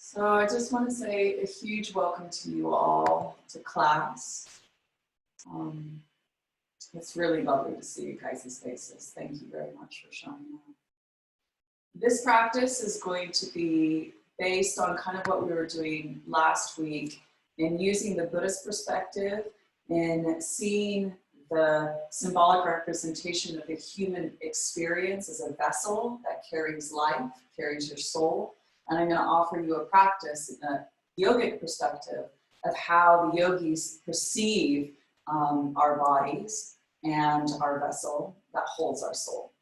So I just want to say a huge welcome to you all to class. It's really lovely to see you guys' faces. Thank you very much for showing up. This practice is going to be based on kind of what we were doing last week in using the Buddhist perspective and seeing the symbolic representation of the human experience as a vessel that carries life, carries your soul. And I'm going to offer you a practice in a yogic perspective of how the yogis perceive our bodies and our vessel that holds our soul.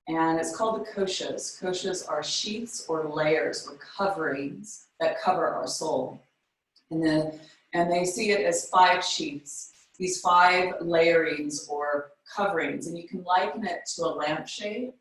And it's called the Koshas. Koshas are sheaths or layers or coverings that cover our soul. And they see it as 5 sheaths, these 5 layerings or coverings. And you can liken it to a lampshade.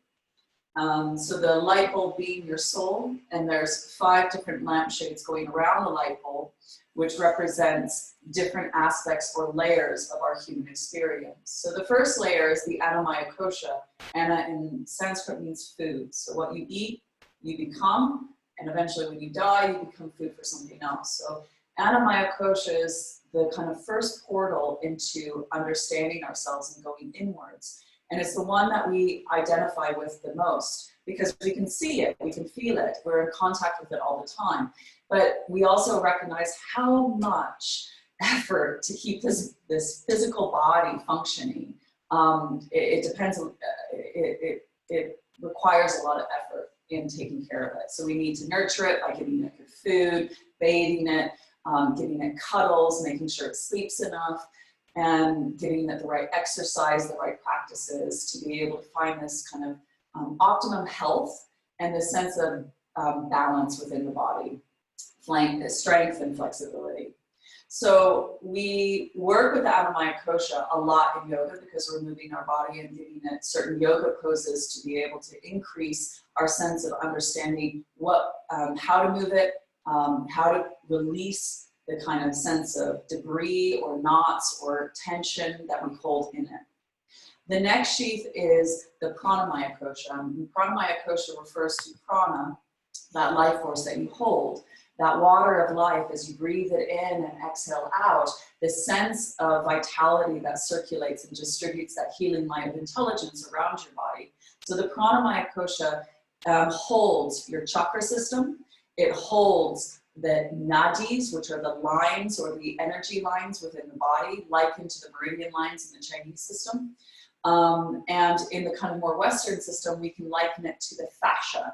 So the light bulb being your soul, and there's 5 different lampshades going around the light bulb, which represents different aspects or layers of our human experience. So the first layer is the Annamaya Kosha. Anna in Sanskrit means food. So what you eat, you become, and eventually when you die, you become food for something else. So Annamaya Kosha is the kind of first portal into understanding ourselves and going inwards. And it's the one that we identify with the most because we can see it, we can feel it, we're in contact with it all the time. But we also recognize how much effort to keep this physical body functioning. It depends on, it requires a lot of effort in taking care of it. So we need to nurture it by giving it good food, bathing it, giving it cuddles, making sure it sleeps enough, and giving it the right exercise, the right practices to be able to find this kind of optimum health and the sense of balance within the body, strength and flexibility. So we work with the Annamaya Kosha a lot in yoga because we're moving our body and giving it certain yoga poses to be able to increase our sense of understanding how to move it, how to release the kind of sense of debris or knots or tension that we hold in it. The next sheath is the Pranamaya Kosha. Pranamaya Kosha refers to prana, that life force that you hold, that water of life as you breathe it in and exhale out, the sense of vitality that circulates and distributes that healing light of intelligence around your body. So the Pranamaya Kosha holds your chakra system. It holds the nadis, which are the lines or the energy lines within the body, likened to the meridian lines in the Chinese system. And in the kind of more Western system, we can liken it to the fascia,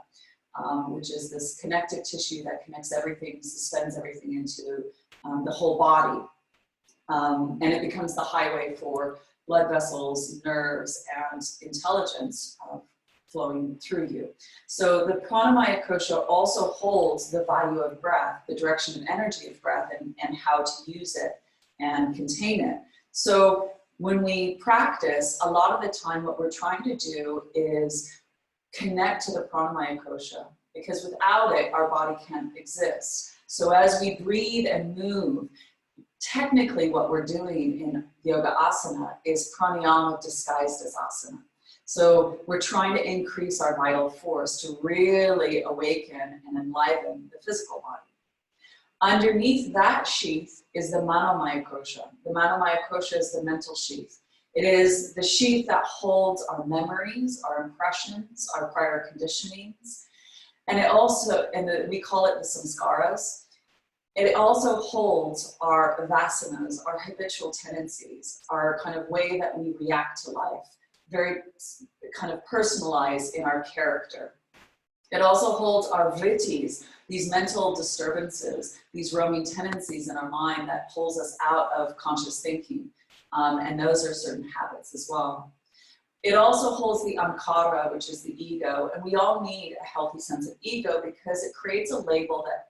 which is this connective tissue that connects everything, suspends everything into the whole body. And it becomes the highway for blood vessels, nerves, and intelligence flowing through you. So the Pranamaya Kosha also holds the value of breath, the direction and energy of breath, and how to use it and contain it. So when we practice, a lot of the time what we're trying to do is connect to the Pranamaya Kosha, because without it, our body can't exist. So as we breathe and move, technically what we're doing in yoga asana is pranayama disguised as asana. So we're trying to increase our vital force to really awaken and enliven the physical body. Underneath that sheath is the Manomaya Kosha. The Manomaya Kosha is the mental sheath. It is the sheath that holds our memories, our impressions, our prior conditionings. And it also, we call it the samskaras. It also holds our vasanas, our habitual tendencies, our kind of way that we react to life, very kind of personalized in our character. It also holds our vrittis, these mental disturbances, these roaming tendencies in our mind that pulls us out of conscious thinking. And those are certain habits as well. It also holds the ankara, which is the ego. And we all need a healthy sense of ego because it creates a label that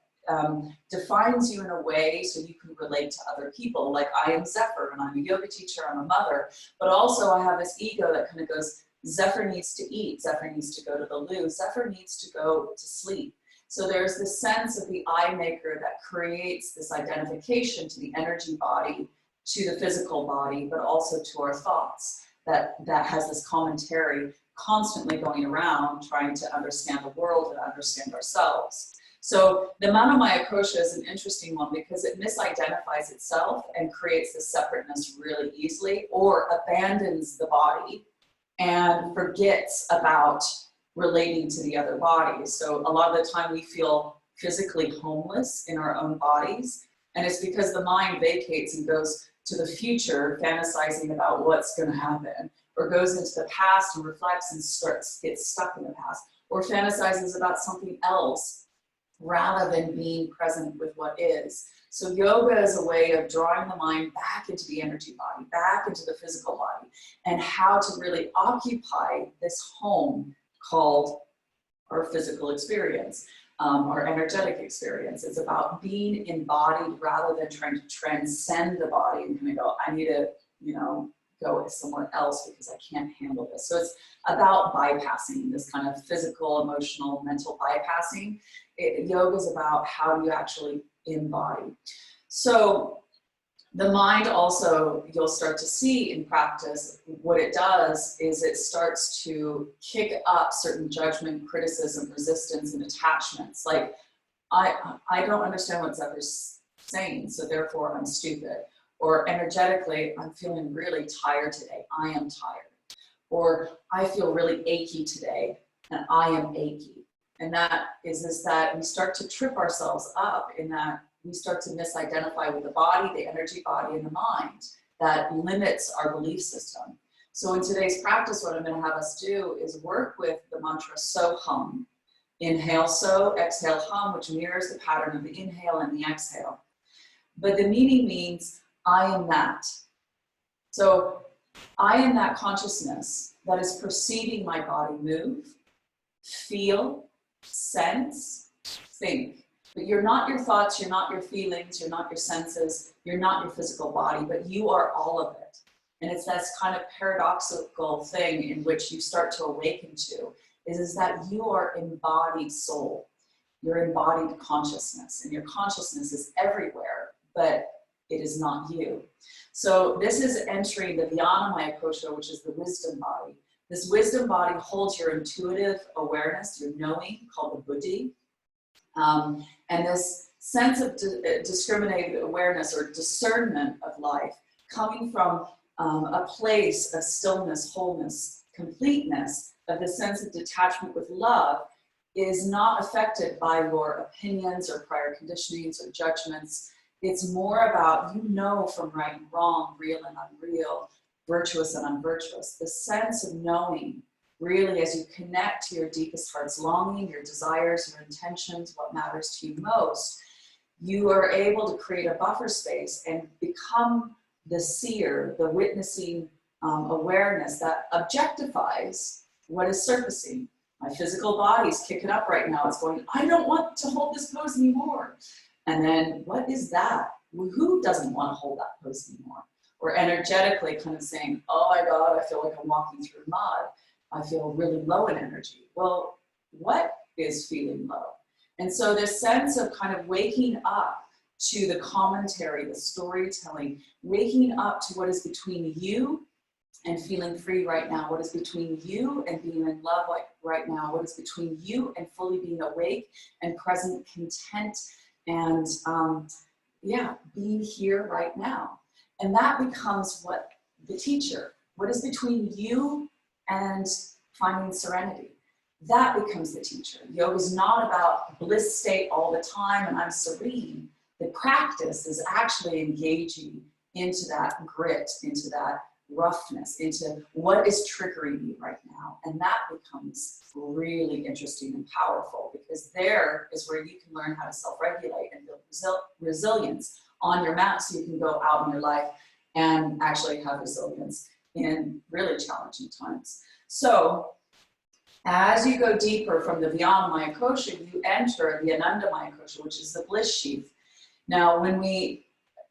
defines you in a way so you can relate to other people. Like I am Zephyr and I'm a yoga teacher, I'm a mother, but also I have this ego that kind of goes, Zephyr needs to eat, Zephyr needs to go to the loo, Zephyr needs to go to sleep. So there's this sense of the I maker that creates this identification to the energy body, to the physical body, but also to our thoughts that has this commentary constantly going around trying to understand the world and understand ourselves. So the Manomaya Kosha is an interesting one because it misidentifies itself and creates this separateness really easily, or abandons the body and forgets about relating to the other bodies. So a lot of the time we feel physically homeless in our own bodies, and it's because the mind vacates and goes to the future, fantasizing about what's going to happen, or goes into the gets and reflects and gets stuck in the past, or fantasizes about something else rather than being present with what is. So yoga is a way of drawing the mind back into the energy body, back into the physical body, and how to really occupy this home called our physical experience, our energetic experience. It's about being embodied rather than trying to transcend the body and kind of go, I need to, go somewhere else because I can't handle this. So it's about bypassing this kind of physical, emotional, mental bypassing. Yoga is about how do you actually embody. So the mind also, you'll start to see in practice, what it does is it starts to kick up certain judgment, criticism, resistance, and attachments. Like, I don't understand what Zephyr's saying, so therefore I'm stupid. Or energetically, I'm feeling really tired today, I am tired. Or I feel really achy today, and I am achy. And that is that we start to trip ourselves up in that we start to misidentify with the body, the energy body, and the mind that limits our belief system. So in today's practice, what I'm going to have us do is work with the mantra so hum. Inhale so, exhale hum, which mirrors the pattern of the inhale and the exhale. But the meaning means I am that. So I am that consciousness that is perceiving my body move, feel, sense, think. But you're not your thoughts, you're not your feelings, you're not your senses, you're not your physical body, but you are all of it. And it's this kind of paradoxical thing in which you start to awaken to, is that you are embodied soul. You're embodied consciousness, and your consciousness is everywhere, but it is not you. So this is entering the Vijanamaya Kosha, which is the wisdom body. This wisdom body holds your intuitive awareness, your knowing, called the buddhi. And this sense of discriminated awareness or discernment of life coming from a place of stillness, wholeness, completeness, of the sense of detachment with love is not affected by your opinions or prior conditionings or judgments. It's more about, from right and wrong, real and unreal, virtuous and unvirtuous. The sense of knowing, really, as you connect to your deepest heart's longing, your desires, your intentions, what matters to you most, you are able to create a buffer space and become the seer, the witnessing awareness that objectifies what is surfacing. My physical body's kicking up right now. It's going, I don't want to hold this pose anymore. And then, what is that? Who doesn't want to hold that pose anymore? Or energetically kind of saying, oh my God, I feel like I'm walking through mud. I feel really low in energy. Well, what is feeling low? And so this sense of kind of waking up to the commentary, the storytelling, waking up to what is between you and feeling free right now, what is between you and being in love right now, what is between you and fully being awake and present, content, and being here right now. And that becomes what the teacher, what is between you and finding serenity. That becomes the teacher. Yoga is not about bliss state all the time and I'm serene. The practice is actually engaging into that grit, into that roughness, into what is triggering you right now. And that becomes really interesting and powerful, because there is where you can learn how to self-regulate and build resilience on your mat, so you can go out in your life and actually have resilience in really challenging times. So as you go deeper from the Vijanamaya Kosha, you enter the Anandamaya Kosha, which is the Bliss sheath. Now, when we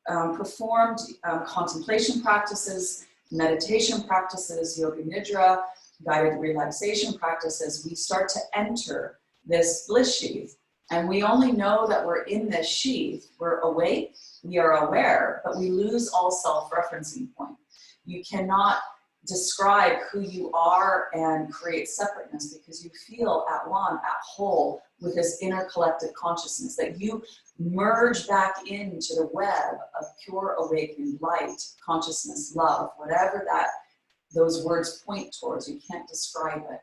performed contemplation practices, meditation practices, yoga nidra, guided relaxation practices, we start to enter this bliss sheath. And we only know that we're in this sheath. We're awake, we are aware, but we lose all self-referencing point. You cannot describe who you are and create separateness, because you feel at one, at whole with this inner collective consciousness, that you merge back into the web of pure awakened light, consciousness, love, whatever that those words point towards. You can't describe it.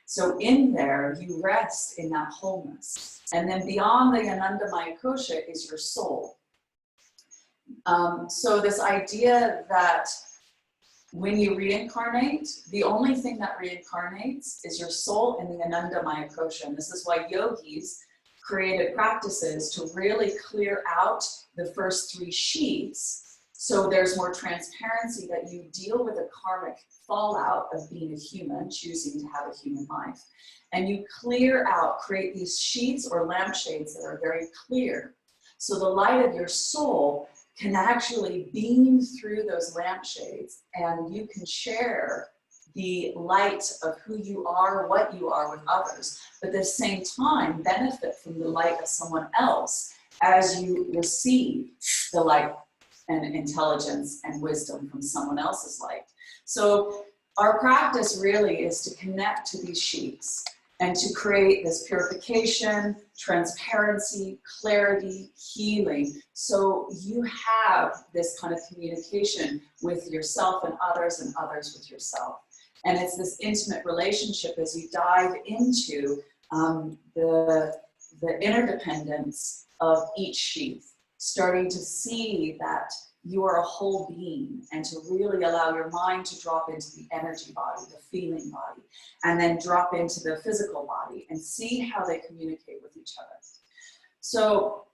So in there, you rest in that wholeness. And then beyond the Anandamaya Kosha is your soul. So this idea that when you reincarnate, the only thing that reincarnates is your soul in the Anandamaya Kosha. And this is why yogis created practices to really clear out the first three sheaths, so there's more transparency, that you deal with the karmic fallout of being a human, choosing to have a human life. And you clear out, create these sheaths or lampshades that are very clear. So the light of your soul can actually beam through those lampshades, and you can share the light of who you are, what you are with others, but at the same time benefit from the light of someone else as you receive the light and intelligence and wisdom from someone else's light. So our practice really is to connect to these sheaths and to create this purification, transparency, clarity, healing. So you have this kind of communication with yourself and others with yourself. And it's this intimate relationship as you dive into the interdependence of each sheath, starting to see that you are a whole being, and to really allow your mind to drop into the energy body, the feeling body, and then drop into the physical body and see how they communicate with each other. So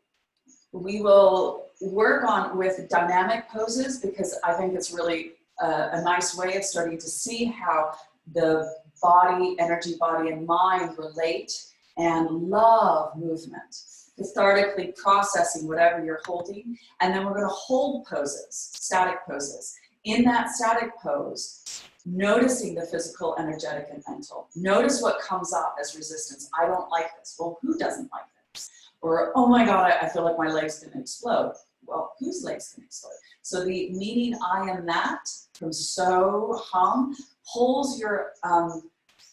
we will work on with dynamic poses, because I think it's really a nice way of starting to see how the body, energy body, and mind relate, and love movement, cathartically processing whatever you're holding. And then we're going to hold poses, static poses. In that static pose, noticing the physical, energetic, and mental. Notice what comes up as resistance. I don't like this. Well, who doesn't like this? Or, oh my God, I feel like my leg's going to explode. Well, whose leg's going to explode? So the meaning I am that from so hum pulls your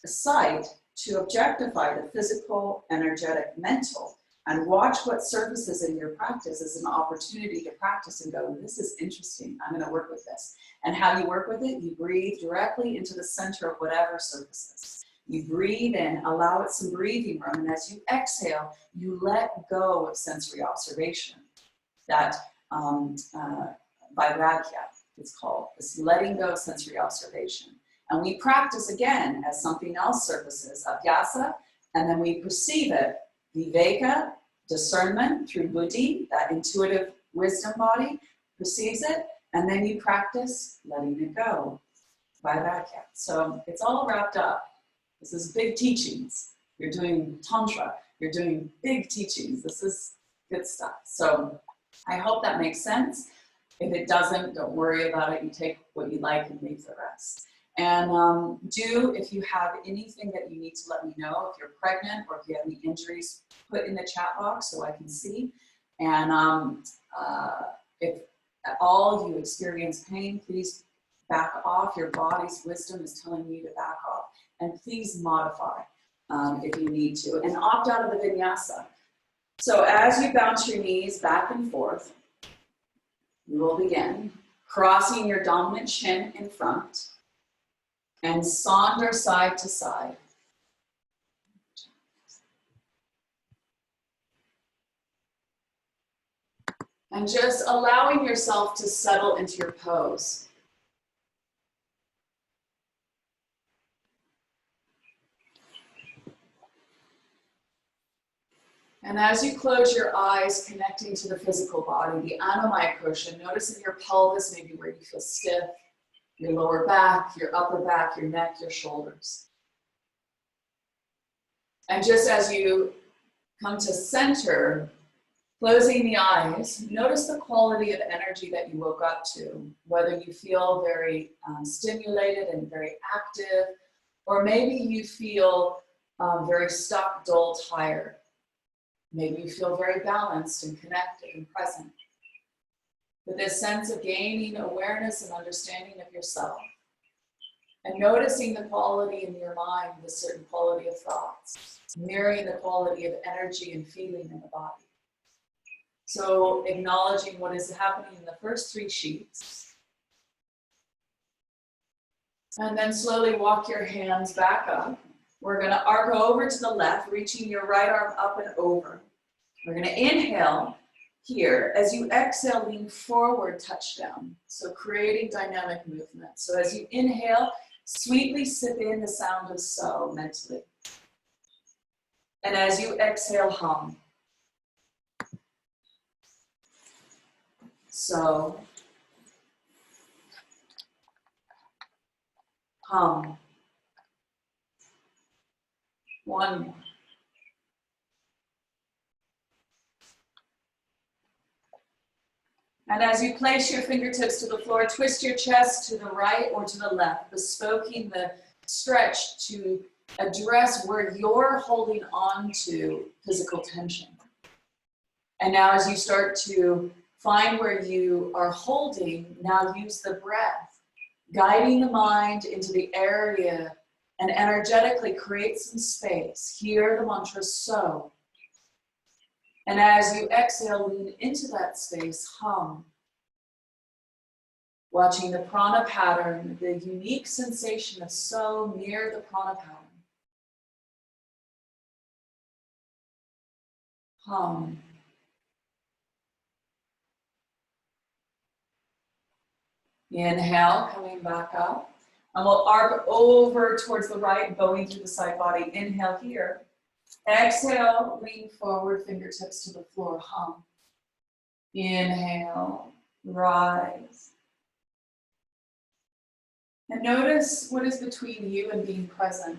sight to objectify the physical, energetic, mental, and watch what surfaces in your practice as an opportunity to practice and go, this is interesting, I'm going to work with this. And how you work with it, you breathe directly into the center of whatever surfaces. You breathe in, allow it some breathing room, and as you exhale, you let go of sensory observation. That vairagya, it's called, this letting go of sensory observation. And we practice again as something else surfaces, abhyasa, and then we perceive it, viveka, discernment through buddhi, that intuitive wisdom body perceives it, and then you practice letting it go, vairagya. So it's all wrapped up. This is big teachings. You're doing tantra, you're doing big teachings. This is good stuff. So I hope that makes sense. If it doesn't, don't worry about it. You take what you like and leave the rest. And if you have anything that you need to let me know, if you're pregnant or if you have any injuries, put in the chat box so I can see. And if at all you experience pain, please back off. Your body's wisdom is telling you to back off. And please modify if you need to. And opt out of the vinyasa. So as you bounce your knees back and forth, you will begin crossing your dominant shin in front and saunder side to side. And just allowing yourself to settle into your pose. And as you close your eyes, connecting to the physical body, the Annamaya Kosha, notice in your pelvis, maybe where you feel stiff, your lower back, your upper back, your neck, your shoulders. And just as you come to center, closing the eyes, notice the quality of energy that you woke up to, whether you feel very stimulated and very active, or maybe you feel very stuck, dull, tired. Maybe you feel very balanced and connected and present. With this sense of gaining awareness and understanding of yourself. And noticing the quality in your mind, the certain quality of thoughts, mirroring the quality of energy and feeling in the body. So acknowledging what is happening in the first 3 sheaths. And then slowly walk your hands back up. We're going to arc over to the left, reaching your right arm up and over. We're going to inhale here. As you exhale, lean forward, touch down. So creating dynamic movement. So as you inhale, sweetly sip in the sound of so mentally. And as you exhale, hum. So, hum. One more. And as you place your fingertips to the floor, twist your chest to the right or to the left, bespoking the stretch to address where you're holding on to physical tension. And now as you start to find where you are holding, now use the breath, guiding the mind into the area and energetically create some space. Hear the mantra so. And as you exhale, lean into that space, hum. Watching the prana pattern, the unique sensation of so near the prana pattern. Hum. Inhale, coming back up. And we'll arc over towards the right, bowing through the side body. Inhale here. Exhale, lean forward, fingertips to the floor, hum. Inhale, rise. And notice what is between you and being present,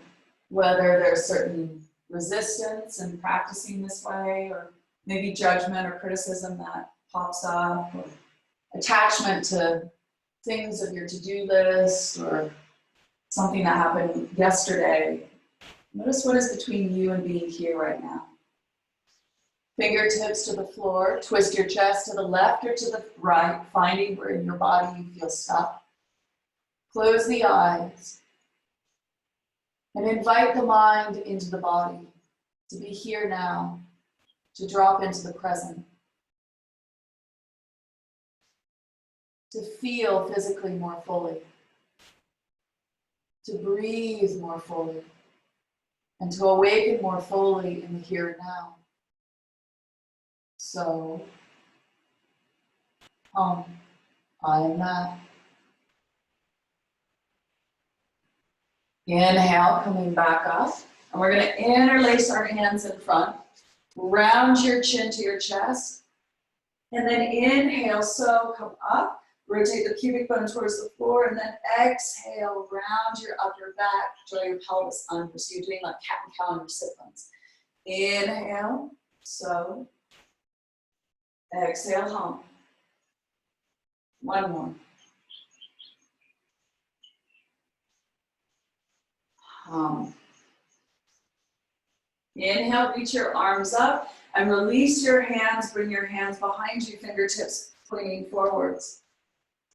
whether there's certain resistance in practicing this way, or maybe judgment or criticism that pops up, or attachment to things of your to-do list, or something that happened yesterday. Notice what is between you and being here right now. Fingertips to the floor, twist your chest to the left or to the right, finding where in your body you feel stuck. Close the eyes and invite the mind into the body to be here now, to drop into the present, to feel physically more fully, to breathe more fully, and to awaken more fully in the here and now. So, I am that. Inhale, coming back up. And we're going to interlace our hands in front. Round your chin to your chest. And then inhale, so come up. Rotate the pubic bone towards the floor. And then exhale, round your upper back. Draw your pelvis under. So you're doing like cat and cow on your sit bones. Inhale, so. Exhale, hum. One more. Hum. Inhale, reach your arms up and release your hands. Bring your hands behind you, fingertips pointing forwards.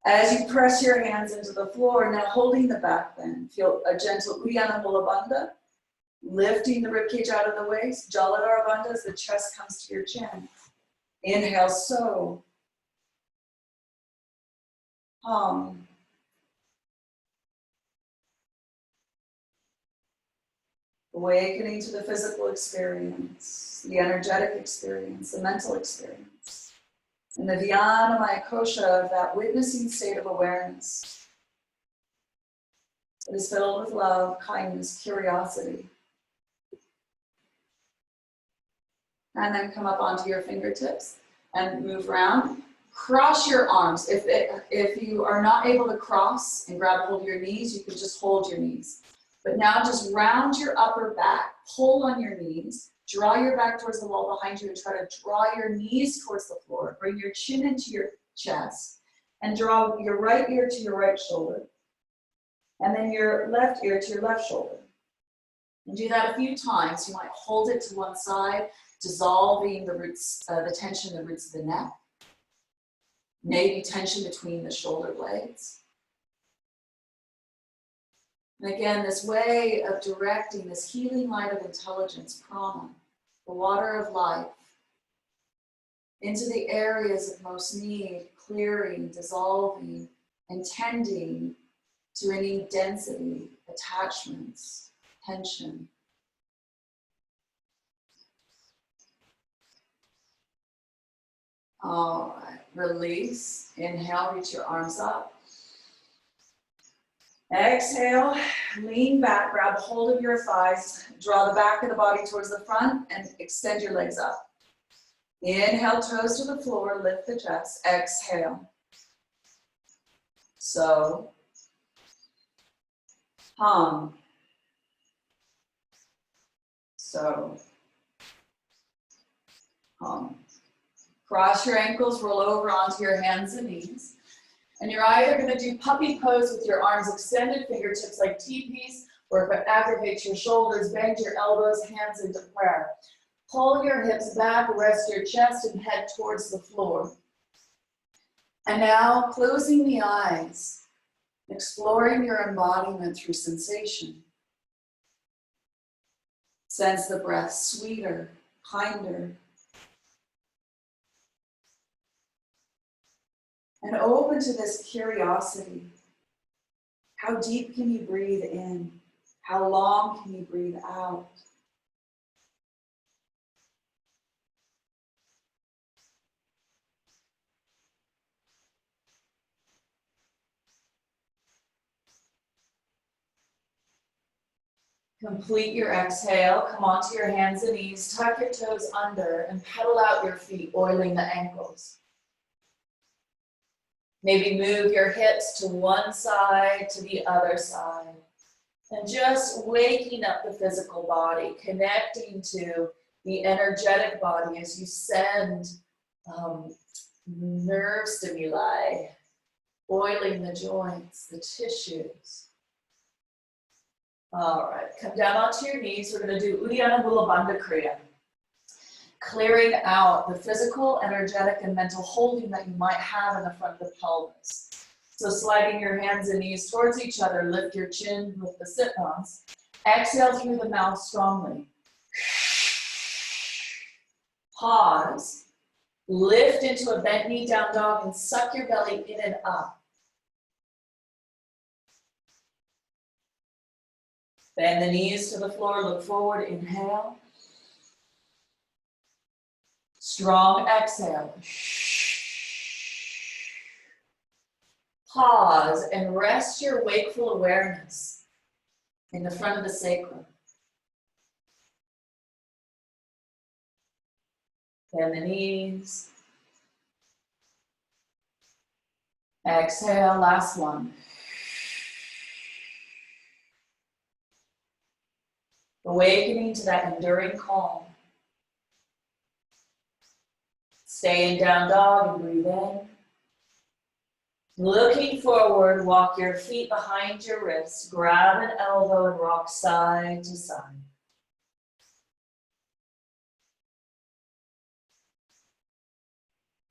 As you press your hands into the floor, now holding the back bend, feel a gentle Uddiyana Mula Bandha, lifting the ribcage out of the waist. Jaladhara Bandha as the chest comes to your chin. Inhale, so. Hum. Awakening to the physical experience, the energetic experience, the mental experience. And the Vijanamaya Kosha of that witnessing state of awareness that is filled with love, kindness, curiosity. And then come up onto your fingertips and move around. Cross your arms. If you are not able to cross and grab hold of your knees, you can just hold your knees. But now just round your upper back, pull on your knees, draw your back towards the wall behind you and try to draw your knees towards the floor. Bring your chin into your chest and draw your right ear to your right shoulder. And then your left ear to your left shoulder. And do that a few times. You might hold it to one side, dissolving the roots, the tension in the roots of the neck. Maybe tension between the shoulder blades. And again, this way of directing this healing light of intelligence, prana, the water of life, into the areas of most need, clearing, dissolving, and tending to any density, attachments, tension. All right, release. Inhale, reach your arms up. Exhale, lean back, grab a hold of your thighs, draw the back of the body towards the front, and extend your legs up. Inhale, toes to the floor, lift the chest. Exhale. So, hum. So, hum. Cross your ankles, roll over onto your hands and knees. And you're either going to do puppy pose with your arms extended, fingertips like teepees, or if it aggravates your shoulders, bend your elbows, hands into prayer. Pull your hips back, rest your chest, and head towards the floor. And now, closing the eyes, exploring your embodiment through sensation. Sense the breath sweeter, kinder. And open to this curiosity. How deep can you breathe in? How long can you breathe out? Complete your exhale. Come onto your hands and knees. Tuck your toes under and pedal out your feet, oiling the ankles. Maybe move your hips to one side, to the other side. And just waking up the physical body, connecting to the energetic body as you send nerve stimuli, oiling the joints, the tissues. All right, come down onto your knees. We're going to do Uddiyana Mula Bandha Kriya. Clearing out the physical, energetic, and mental holding that you might have in the front of the pelvis. So sliding your hands and knees towards each other, lift your chin with the sit bones. Exhale through the mouth strongly. Pause. Lift into a bent knee down dog and suck your belly in and up. Bend the knees to the floor, look forward, inhale. Strong exhale. Pause and rest your wakeful awareness in the front of the sacrum. Bend the knees. Exhale, last one. Awakening to that enduring calm. Stay in down dog and breathe in. Looking forward, walk your feet behind your wrists, grab an elbow and rock side to side.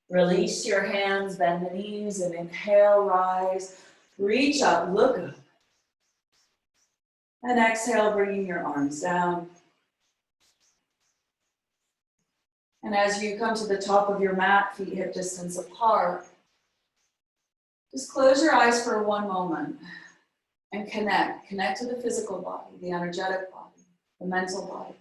Release your hands, bend the knees, and inhale, rise. Reach up, look up. And exhale, bringing your arms down. And as you come to the top of your mat, feet hip distance apart, just close your eyes for one moment and connect. Connect to the physical body, the energetic body, the mental body,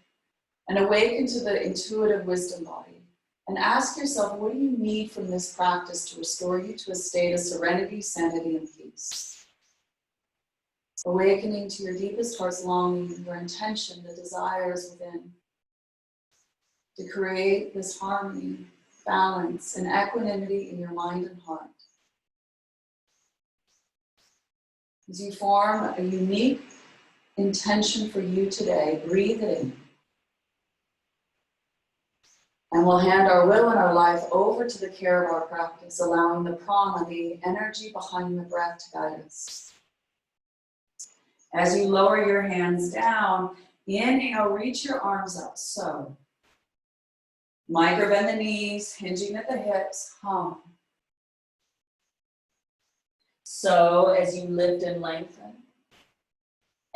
and awaken to the intuitive wisdom body. And ask yourself, what do you need from this practice to restore you to a state of serenity, sanity, and peace? Awakening to your deepest heart's longing, your intention, the desires within, to create this harmony, balance, and equanimity in your mind and heart. As you form a unique intention for you today, breathe it in. And we'll hand our will and our life over to the care of our practice, allowing the prana, the energy behind the breath, to guide us. As you lower your hands down, inhale, reach your arms up. So, micro bend the knees, hinging at the hips, hum. So, as you lift and lengthen,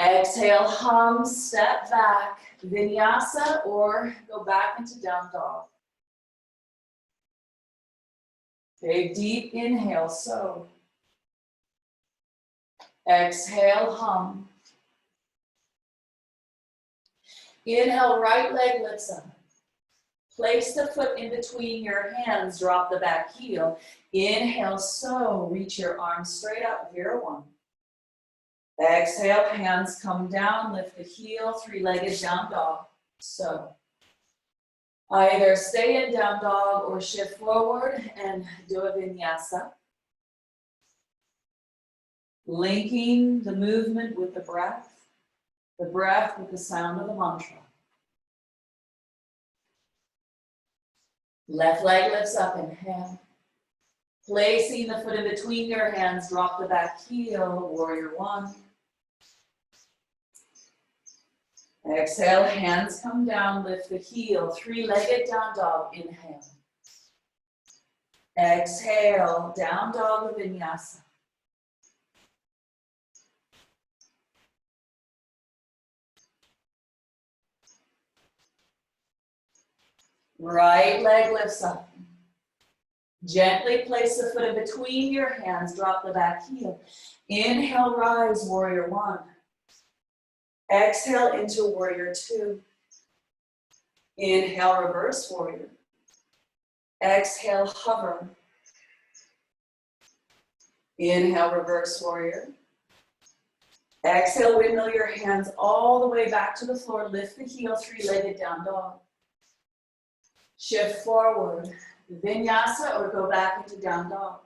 Exhale, hum, step back, Vinyasa, or go back into down dog. Big deep inhale, so. Exhale, hum. Inhale, right leg lifts up. Place the foot in between your hands, drop the back heel. Inhale, so reach your arms straight up, here one. Exhale, hands come down, lift the heel, three-legged down dog. So either stay in down dog or shift forward and do a vinyasa. Linking the movement with the breath with the sound of the mantra. Left leg lifts up, inhale. Placing the foot in between your hands, drop the back heel, warrior one. Exhale, hands come down, lift the heel, three-legged down dog, inhale. Exhale, down dog vinyasa. Right leg lifts up. Gently place the foot in between your hands, drop the back heel. Inhale, rise, warrior one. Exhale into warrior two. Inhale, reverse warrior. Exhale, hover. Inhale, reverse warrior. Exhale, windmill your hands all the way back to the floor. Lift the heel, three-legged down dog. Shift forward, vinyasa, or go back into down dog.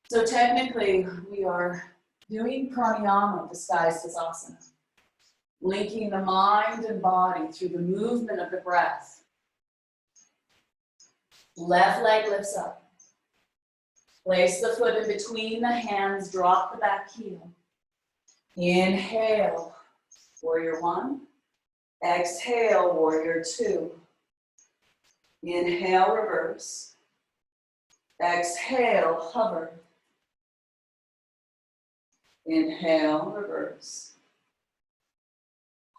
So technically, we are doing pranayama disguised as asana. Linking the mind and body through the movement of the breath. Left leg lifts up. Place the foot in between the hands, drop the back heel. Inhale, warrior one. Exhale, warrior two. Inhale, reverse. Exhale, hover. Inhale, reverse.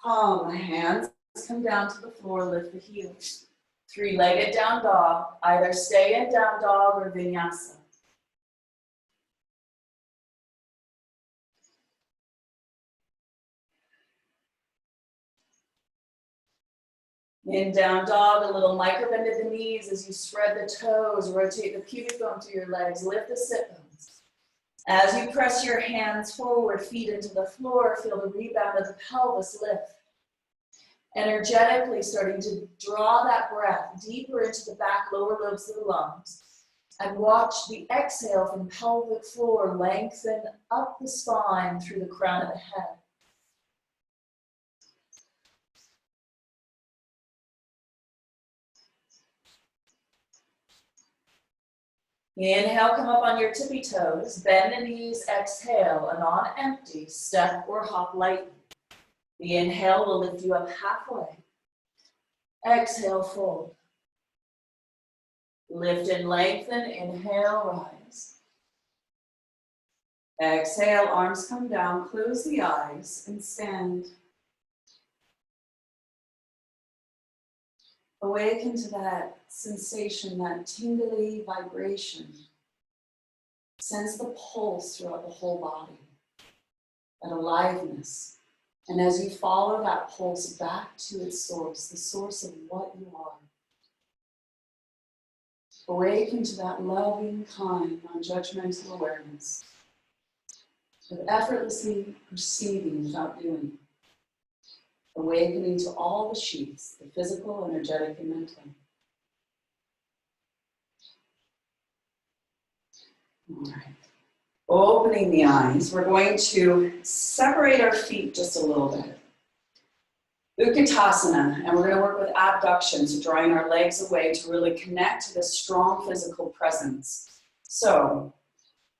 Hum, hands come down to the floor, lift the heels. Three-legged down dog, either stay in down dog or vinyasa. In down dog, a little micro bend at the knees as you spread the toes, rotate the pubic bone through your legs, lift the sit bones. As you press your hands forward, feet into the floor, feel the rebound of the pelvis lift. Energetically starting to draw that breath deeper into the back lower lobes of the lungs. And watch the exhale from pelvic floor lengthen up the spine through the crown of the head. Inhale, come up on your tippy toes, bend the knees, exhale, and on empty, step or hop lightly. The inhale will lift you up halfway. Exhale, fold. Lift and lengthen, inhale, rise. Exhale, arms come down, close the eyes, and stand. Awaken to that sensation, that tingly vibration. Sense the pulse throughout the whole body, that aliveness. And as you follow that pulse back to its source, the source of what you are, awaken to that loving, kind, non-judgmental awareness of effortlessly perceiving without doing. Awakening to all the sheaths, the physical, energetic, and mental. All right. Opening the eyes, we're going to separate our feet just a little bit. Utkatasana, and we're going to work with abduction, so drawing our legs away to really connect to this strong physical presence. So,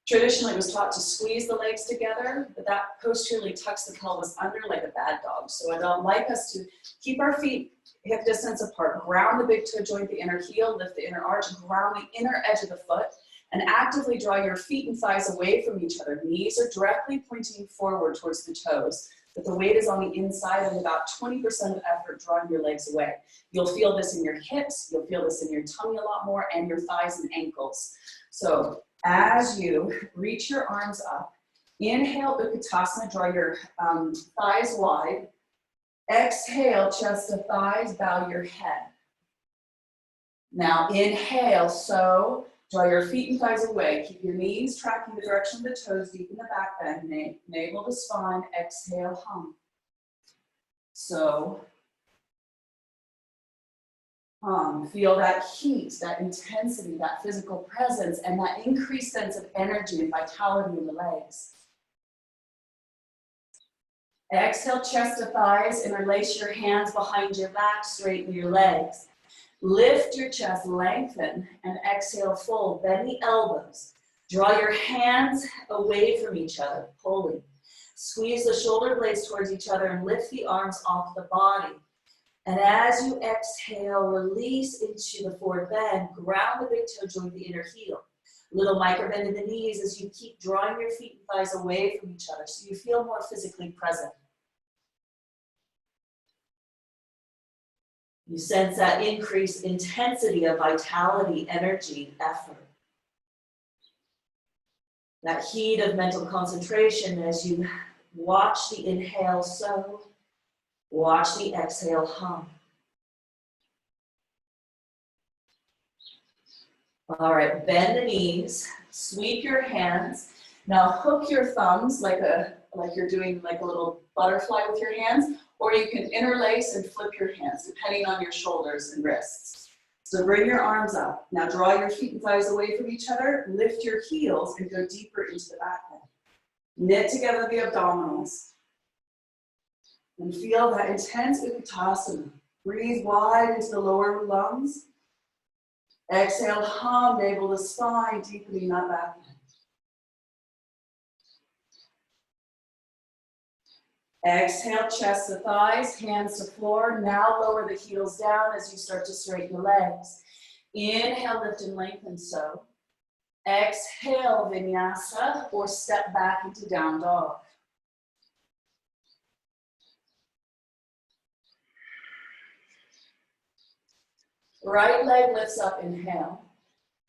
traditionally it was taught to squeeze the legs together, but that posteriorly tucks the pelvis under like a bad dog. So I'd like us to keep our feet hip distance apart, ground the big toe joint, the inner heel, lift the inner arch, ground the inner edge of the foot, and actively draw your feet and thighs away from each other. Knees are directly pointing forward towards the toes. but the weight is on the inside and about 20% of effort drawing your legs away. You'll feel this in your hips, you'll feel this in your tummy a lot more, and your thighs and ankles. So as you reach your arms up, inhale, Utkatasana, draw your thighs wide. Exhale, chest to thighs, bow your head. Now inhale, so draw your feet and thighs away. Keep your knees tracking the direction of the toes, deep in the back bend, navel to spine. Exhale, hum. So feel that heat, that intensity, that physical presence, and that increased sense of energy and vitality in the legs. Exhale, chest to thighs, interlace your hands behind your back, straighten your legs. Lift your chest, lengthen, and exhale, fold. Bend the elbows. Draw your hands away from each other, pulling. Squeeze the shoulder blades towards each other and lift the arms off the body. And as you exhale, release into the forward bend. Ground the big toe joint, the inner heel. Little micro bend in the knees as you keep drawing your feet and thighs away from each other so you feel more physically present. You sense that increased intensity of vitality, energy, effort. That heat of mental concentration as you watch the inhale so, watch the exhale hum. All right, bend the knees, sweep your hands. Now hook your thumbs like you're doing like a little butterfly with your hands, or you can interlace and flip your hands depending on your shoulders and wrists. So bring your arms up. Now draw your feet and thighs away from each other, lift your heels and go deeper into the back bend. Knit together the abdominals and feel that intense Utkatasana. Breathe wide into the lower lungs. Exhale, hum, navel to spine, deepening that back bend. Exhale, chest to thighs, hands to floor. Now lower the heels down as you start to straighten the legs. Inhale, lift and lengthen, so. Exhale, Vinyasa, or step back into down dog. Right leg lifts up, inhale.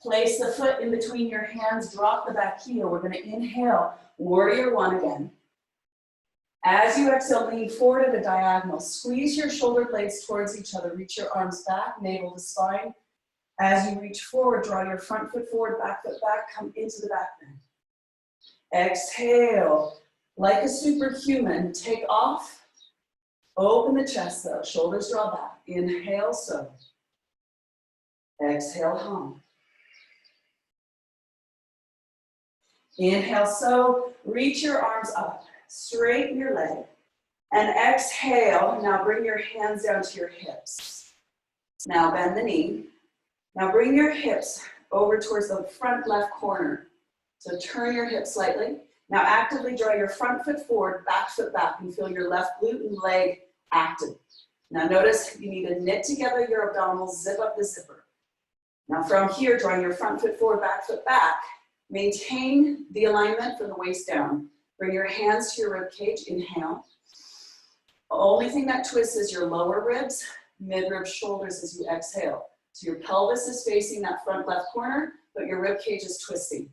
Place the foot in between your hands, drop the back heel. We're gonna inhale, warrior one again. As you exhale, lean forward at a diagonal. Squeeze your shoulder blades towards each other. Reach your arms back, navel to spine. As you reach forward, draw your front foot forward, back foot back, come into the back bend. Exhale, like a superhuman, take off. Open the chest though, shoulders draw back. Inhale, so. Exhale, hum. Inhale, so. Reach your arms up. Straighten your leg. And exhale, now bring your hands down to your hips. Now bend the knee. Now bring your hips over towards the front left corner. So turn your hips slightly. Now actively draw your front foot forward, back foot back, and feel your left glute and leg active. Now notice you need to knit together your abdominals, zip up the zipper. Now from here, drawing your front foot forward, back foot back, maintain the alignment from the waist down. Bring your hands to your rib cage, inhale. The only thing that twists is your lower ribs, mid-rib shoulders as you exhale. So your pelvis is facing that front left corner, but your rib cage is twisting.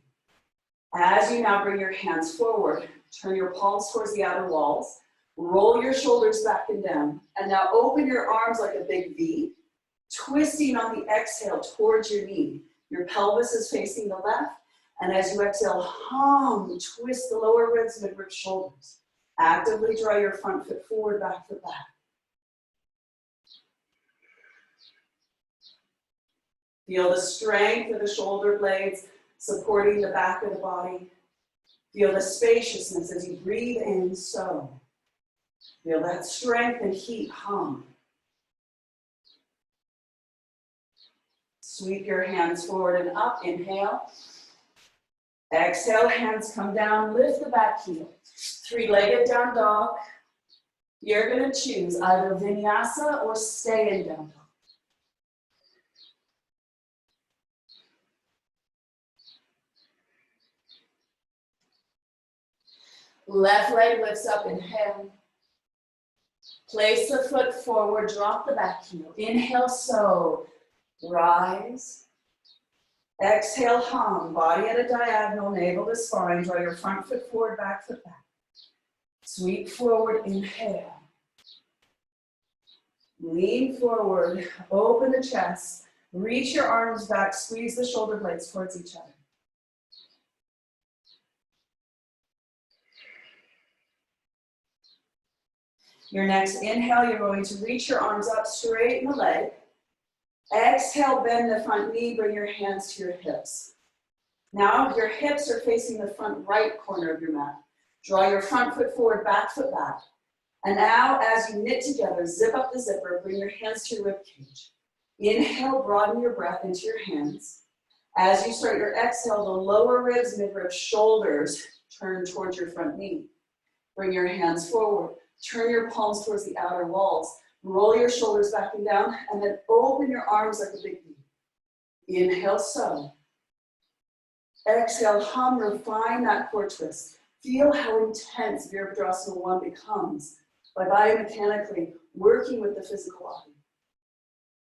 As you now bring your hands forward, turn your palms towards the outer walls, roll your shoulders back and down, and now open your arms like a big V, twisting on the exhale towards your knee. Your pelvis is facing the left, and as you exhale, hum, twist the lower ribs, mid-rib shoulders. Actively draw your front foot forward, back foot back. Feel the strength of the shoulder blades supporting the back of the body. Feel the spaciousness as you breathe in, so. Feel that strength and heat, hum. Sweep your hands forward and up, inhale. Exhale, hands come down, lift the back heel. Three-legged down dog. You're gonna choose either Vinyasa or stay in down dog. Left leg lifts up, inhale. Place the foot forward, drop the back heel. Inhale, so. Rise. Exhale, hum. Body at a diagonal, navel to spine. Draw your front foot forward, back foot back. Sweep forward, inhale. Lean forward, open the chest. Reach your arms back, squeeze the shoulder blades towards each other. Your next inhale, you're going to reach your arms up, straighten the leg. Exhale, bend the front knee, bring your hands to your hips. Now your hips are facing the front right corner of your mat. Draw your front foot forward, back foot back. And now as you knit together, zip up the zipper, bring your hands to your rib cage. Inhale, broaden your breath into your hands. As you start your exhale, the lower ribs, midribs, shoulders turn towards your front knee. Bring your hands forward. Turn your palms towards the outer walls. Roll your shoulders back and down, and then open your arms like a big V. Inhale, so. Exhale, hum, refine that core twist. Feel how intense Virabhadrasana 1 becomes by biomechanically working with the physical body.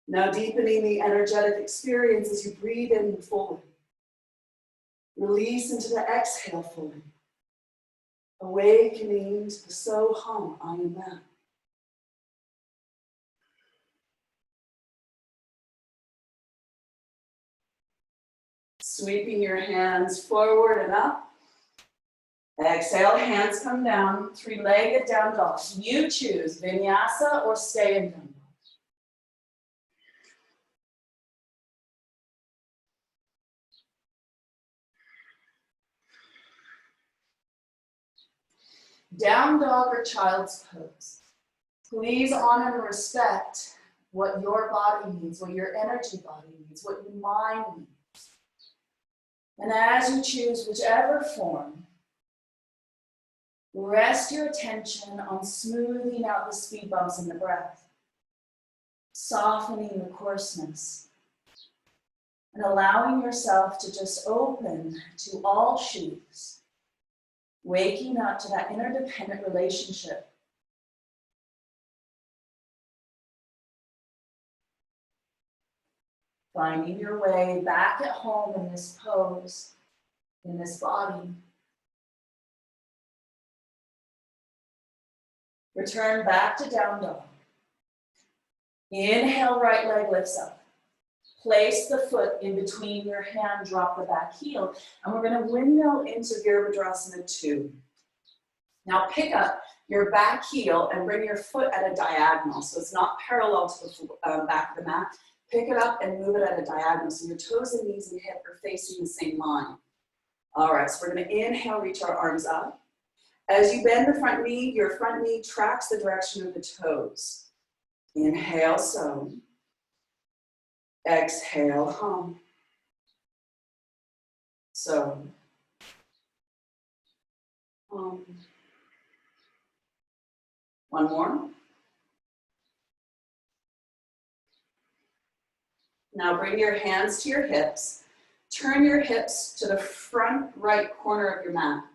Now deepening the energetic experience as you breathe in fully. Release into the exhale fully. Awakening to the so hum, I am that. Sweeping your hands forward and up. Exhale, hands come down, three-legged down dog. You choose Vinyasa or stay in down dog. Down dog or child's pose. Please honor and respect what your body needs, what your energy body needs, what your mind needs. And as you choose whichever form, rest your attention on smoothing out the speed bumps in the breath, softening the coarseness, and allowing yourself to just open to all sheaths, waking up to that interdependent relationship. Finding your way back at home in this pose, in this body. Return back to down dog. Inhale, right leg lifts up. Place the foot in between your hand, drop the back heel, and we're going to windmill into Virabhadrasana 2. Now pick up your back heel and bring your foot at a diagonal, so it's not parallel to the back of the mat. Pick it up and move it at a diagonal, so your toes and knees and hip are facing the same line. All right, so we're going to inhale, reach our arms up. As you bend the front knee, your front knee tracks the direction of the toes. Inhale, so. Exhale, hum. So. One more. Now bring your hands to your hips. Turn your hips to the front right corner of your mat.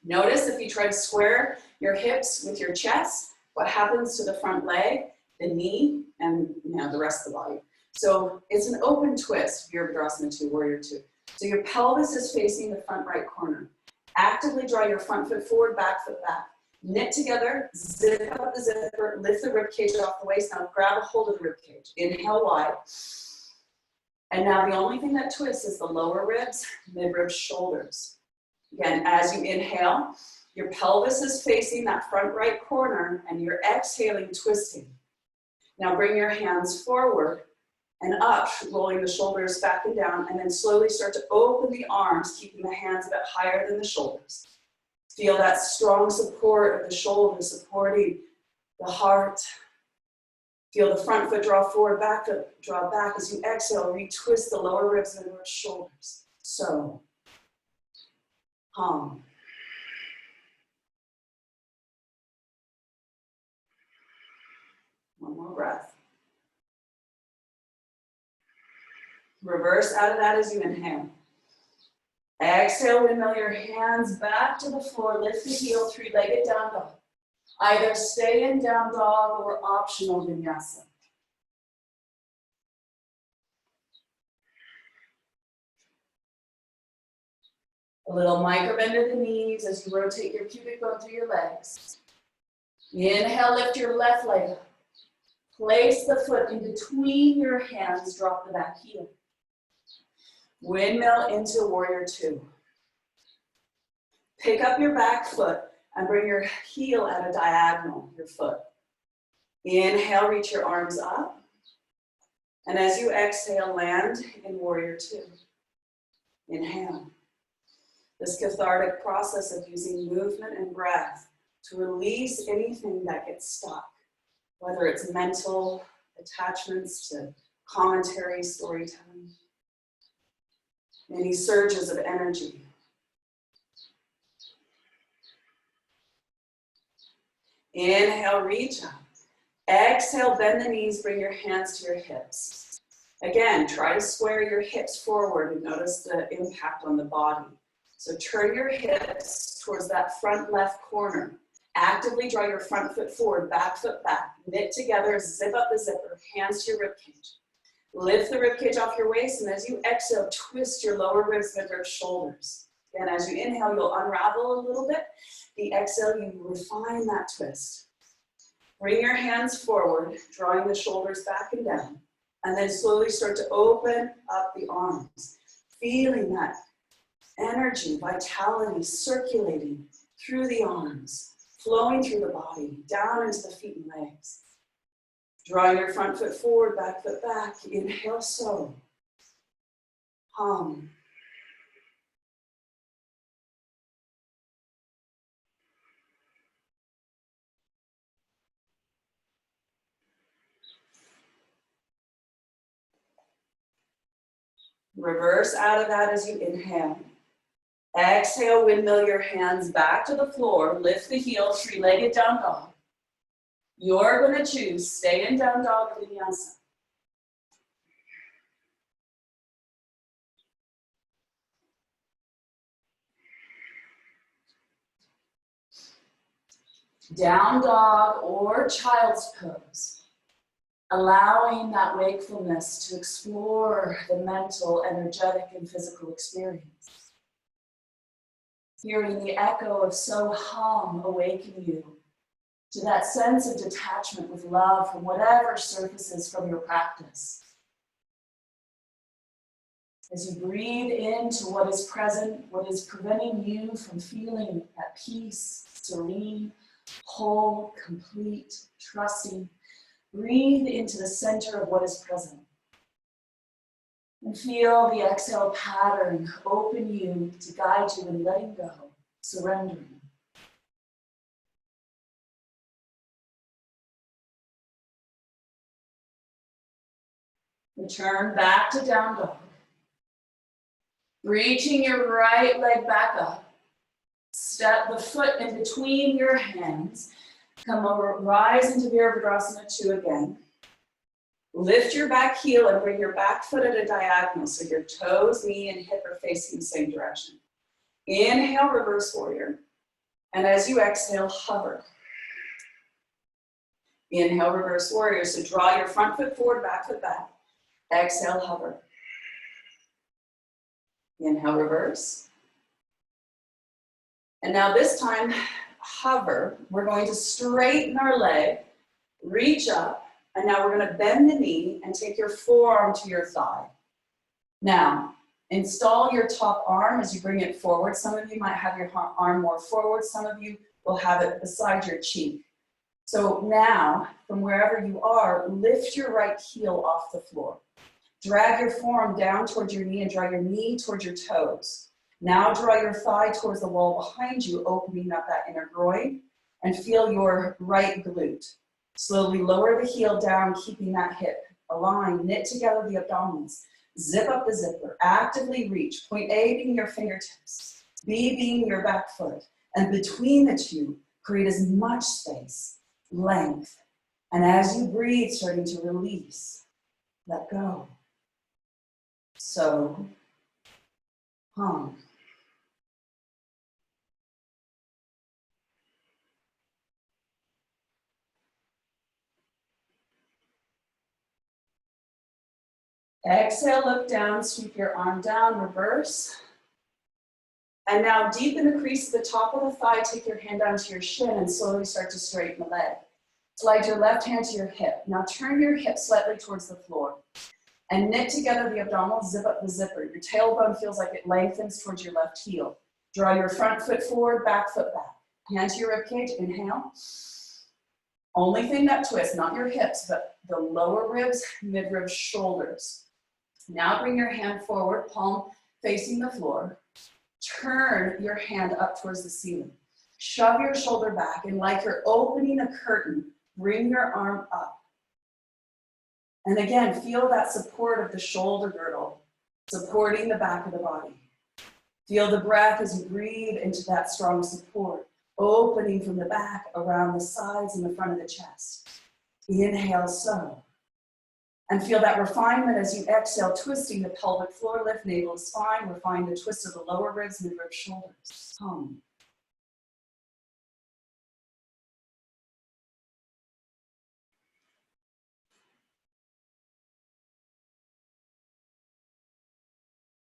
Notice if you try to square your hips with your chest, what happens to the front leg, the knee, and now the rest of the body. So it's an open twist, Virabhadrasana 2, Warrior 2. So your pelvis is facing the front right corner. Actively draw your front foot forward, back foot back. Knit together, zip up the zipper, lift the rib cage off the waist. Now grab a hold of the rib cage. Inhale wide. And now the only thing that twists is the lower ribs, mid-ribs, shoulders. Again, as you inhale, your pelvis is facing that front right corner and you're exhaling, twisting. Now bring your hands forward and up, rolling the shoulders back and down, and then slowly start to open the arms, keeping the hands a bit higher than the shoulders. Feel that strong support of the shoulders supporting the heart. Feel the front foot draw forward, back foot draw back. As you exhale, retwist the lower ribs and the shoulders. So, hum. One more breath. Reverse out of that as you inhale. Exhale, windmill your hands back to the floor. Lift the heel, three-legged down dog. Either stay in down dog or optional vinyasa. A little micro bend of the knees as you rotate your pubic bone through your legs. Inhale, lift your left leg up. Place the foot in between your hands, drop the back heel. Windmill into warrior two. Pick up your back foot and bring your heel at a diagonal, your foot. Inhale, reach your arms up. And as you exhale, land in warrior two. Inhale. This cathartic process of using movement and breath to release anything that gets stuck, whether it's mental attachments to commentary, storytelling, any surges of energy. Inhale, reach up. Exhale, bend the knees, bring your hands to your hips. Again, try to square your hips forward and notice the impact on the body. So turn your hips towards that front left corner. Actively draw your front foot forward, back foot back. Knit together, zip up the zipper, hands to your ribcage. Lift the ribcage off your waist, and as you exhale, twist your lower ribs with your shoulders. And as you inhale, you'll unravel a little bit. The exhale, you refine that twist. Bring your hands forward, drawing the shoulders back and down, and then slowly start to open up the arms, feeling that energy, vitality circulating through the arms, flowing through the body, down into the feet and legs. Drawing your front foot forward, back foot back. Inhale, so. Hum. Reverse out of that as you inhale. Exhale, windmill your hands back to the floor. Lift the heels, three-legged down dog. You're going to choose stay in down dog or vinyasa. Down dog or child's pose. Allowing that wakefulness to explore the mental, energetic, and physical experience. Hearing the echo of so hum awaken you to that sense of detachment with love from whatever surfaces from your practice. As you breathe into what is present, what is preventing you from feeling at peace, serene, whole, complete, trusting, breathe into the center of what is present. And feel the exhale pattern open you to guide you in letting go, surrendering. Return back to down dog. Reaching your right leg back up. Step the foot in between your hands. Come over, rise into Virabhadrasana 2 again. Lift your back heel and bring your back foot at a diagonal so your toes, knee, and hip are facing the same direction. Inhale, reverse warrior. And as you exhale, hover. Inhale, reverse warrior. So draw your front foot forward, back foot back. Exhale, hover. Inhale, reverse. And now this time, hover. We're going to straighten our leg, reach up, and now we're going to bend the knee and take your forearm to your thigh. Now, install your top arm as you bring it forward. Some of you might have your arm more forward. Some of you will have it beside your cheek. So now, from wherever you are, lift your right heel off the floor. Drag your forearm down towards your knee and draw your knee towards your toes. Now draw your thigh towards the wall behind you, opening up that inner groin, and feel your right glute. Slowly lower the heel down, keeping that hip aligned. Knit together the abdominals. Zip up the zipper. Actively reach. Point A being your fingertips. B being your back foot. And between the two, create as much space, length. And as you breathe, starting to release, let go. So, hum. Exhale, look down, sweep your arm down, reverse. And now deepen the crease at the top of the thigh, take your hand down to your shin and slowly start to straighten the leg. Slide your left hand to your hip. Now turn your hip slightly towards the floor and knit together the abdominal, zip up the zipper. Your tailbone feels like it lengthens towards your left heel. Draw your front foot forward, back foot back. Hand to your ribcage, inhale. Only thing that twists, not your hips, but the lower ribs, midrib, shoulders. Now bring your hand forward, palm facing the floor. Turn your hand up towards the ceiling. Shove your shoulder back, and like you're opening a curtain, bring your arm up. And again, feel that support of the shoulder girdle, supporting the back of the body. Feel the breath as you breathe into that strong support, opening from the back, around the sides and the front of the chest. Inhale, so. And feel that refinement as you exhale, twisting the pelvic floor, lift navel to spine, refine the twist of the lower ribs, midrib, shoulders. Hum.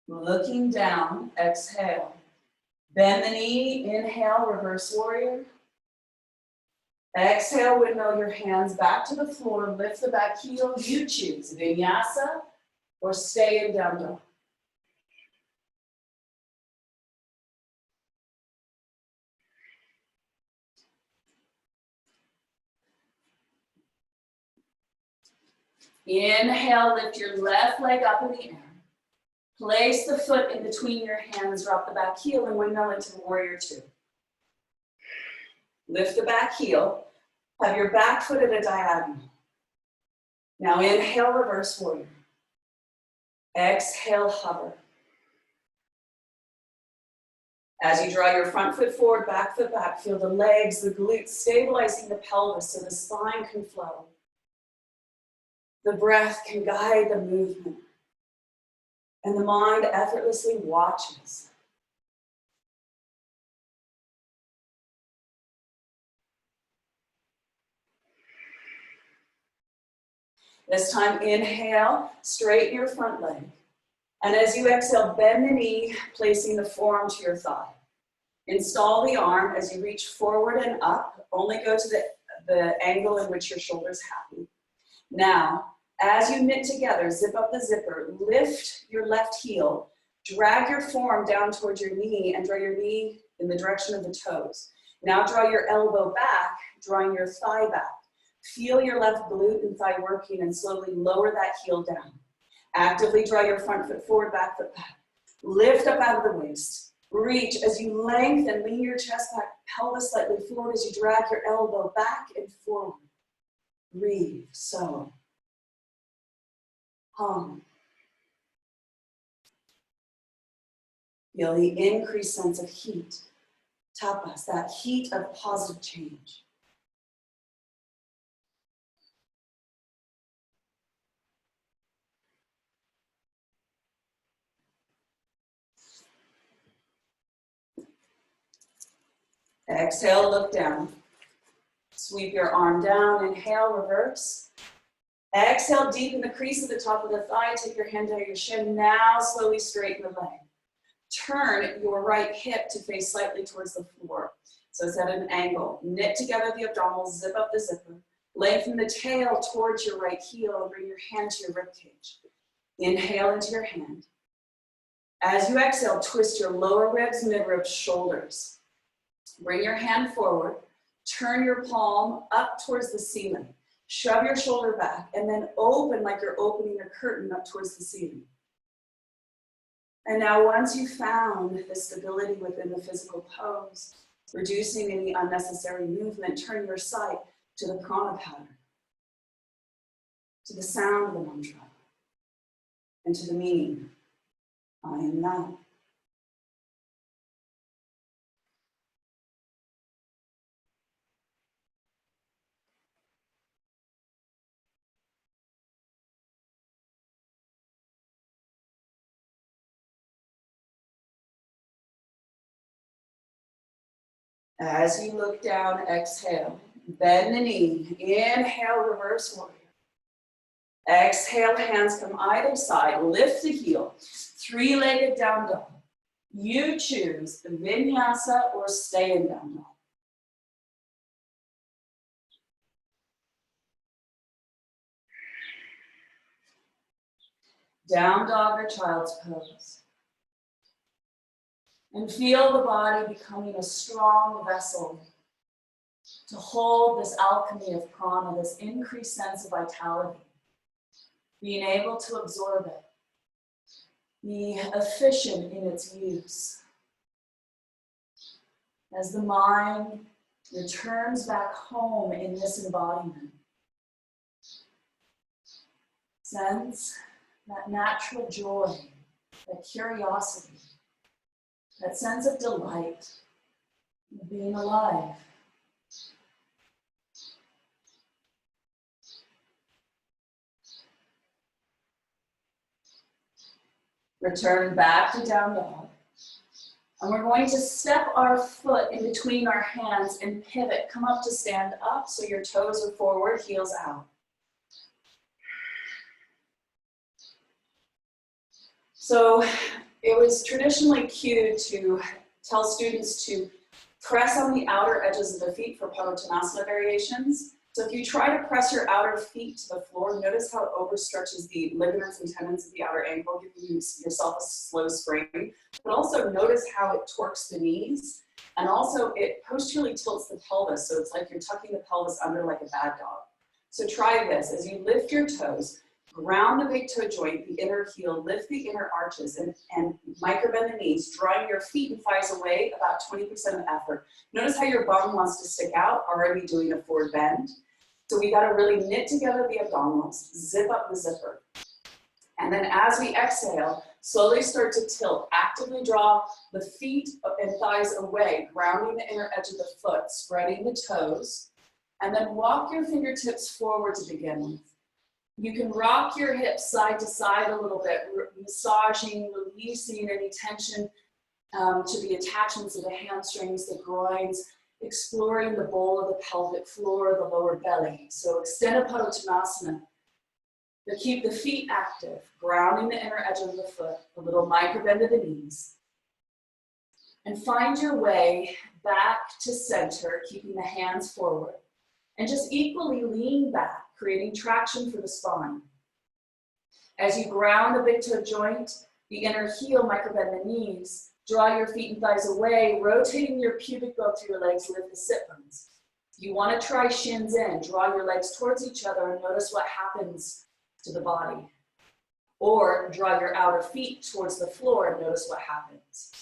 Looking down, exhale. Bend the knee, inhale, reverse warrior. Exhale, windmill your hands back to the floor, lift the back heel, you choose Vinyasa or stay in down dog. Inhale, lift your left leg up in the air. Place the foot in between your hands, drop the back heel and windmill into warrior two. Lift the back heel, have your back foot at a diagonal. Now inhale, reverse warrior. Exhale, hover. As you draw your front foot forward, back foot back, feel the legs, the glutes, stabilizing the pelvis so the spine can flow. The breath can guide the movement. And the mind effortlessly watches. This time, inhale, straighten your front leg. And as you exhale, bend the knee, placing the forearm to your thigh. Install the arm as you reach forward and up. Only go to the angle in which your shoulder's happy. Now, as you knit together, zip up the zipper, lift your left heel, drag your forearm down towards your knee and draw your knee in the direction of the toes. Now draw your elbow back, drawing your thigh back. Feel your left glute and thigh working and slowly lower that heel down. Actively draw your front foot forward, back foot back. Lift up out of the waist. Reach as you lengthen, lean your chest back, pelvis slightly forward as you drag your elbow back and forward. Breathe, so. Hum. Feel the increased sense of heat. Tapas, that heat of positive change. Exhale, look down. Sweep your arm down, inhale, reverse. Exhale, deepen the crease at the top of the thigh, take your hand down your shin. Now slowly straighten the leg. Turn your right hip to face slightly towards the floor. So it's at an angle. Knit together the abdominals, zip up the zipper. Lengthen the tail towards your right heel and bring your hand to your ribcage. Inhale into your hand. As you exhale, twist your lower ribs, midribs, shoulders. Bring your hand forward. Turn your palm up towards the ceiling. Shove your shoulder back and then open like you're opening a curtain up towards the ceiling. And now once you've found the stability within the physical pose, reducing any unnecessary movement, turn your sight to the prana pattern, to the sound of the mantra, and to the meaning, I am now. As you look down, exhale, bend the knee, inhale, reverse warrior. Exhale, hands come either side. Lift the heel. Three-legged down dog. You choose Vinyasa or stay in down dog. Down dog or child's pose. And feel the body becoming a strong vessel to hold this alchemy of prana, this increased sense of vitality. Being able to absorb it. Be efficient in its use. As the mind returns back home in this embodiment, sense that natural joy, that curiosity, that sense of delight of being alive. Return back to down dog. And we're going to step our foot in between our hands and pivot. Come up to stand up so your toes are forward, heels out. So it was traditionally cued to tell students to press on the outer edges of the feet for Padottanasana variations. So if you try to press your outer feet to the floor, notice how it overstretches the ligaments and tendons of the outer ankle, giving yourself a slow spring. But also notice how it torques the knees. And also it posteriorly tilts the pelvis. So it's like you're tucking the pelvis under like a bad dog. So try this. As you lift your toes, ground the big toe joint, the inner heel, lift the inner arches, and micro-bend the knees, drawing your feet and thighs away about 20% of effort. Notice how your bum wants to stick out, already doing a forward bend. So we got to really knit together the abdominals, zip up the zipper. And then as we exhale, slowly start to tilt. Actively draw the feet and thighs away, grounding the inner edge of the foot, spreading the toes, and then walk your fingertips forward to begin with. You can rock your hips side to side a little bit, massaging, releasing any tension to the attachments of the hamstrings, the groins, exploring the bowl of the pelvic floor, the lower belly. So extended Padottanasana, but keep the feet active, grounding the inner edge of the foot, a little micro bend of the knees. And find your way back to center, keeping the hands forward. And just equally lean back, creating traction for the spine. As you ground the big toe joint, the inner heel, micro bend the knees, draw your feet and thighs away, rotating your pubic bone through your legs, lift the sit bones. You want to try shins in, draw your legs towards each other and notice what happens to the body. Or draw your outer feet towards the floor and notice what happens.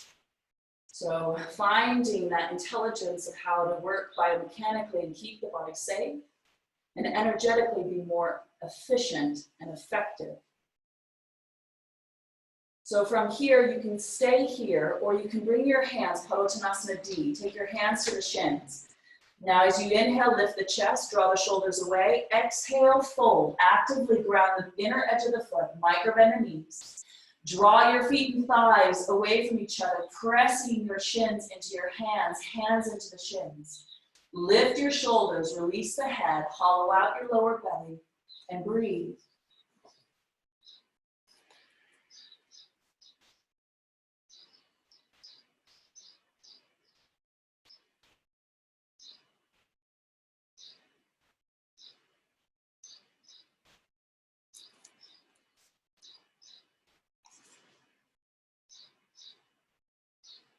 So finding that intelligence of how to work biomechanically and keep the body safe and energetically be more efficient and effective. So from here, you can stay here, or you can bring your hands, Padottanasana D, take your hands to the shins. Now as you inhale, lift the chest, draw the shoulders away. Exhale, fold, actively ground the inner edge of the foot, micro bend the knees. Draw your feet and thighs away from each other, pressing your shins into your hands, hands into the shins. Lift your shoulders, release the head, hollow out your lower belly, and breathe.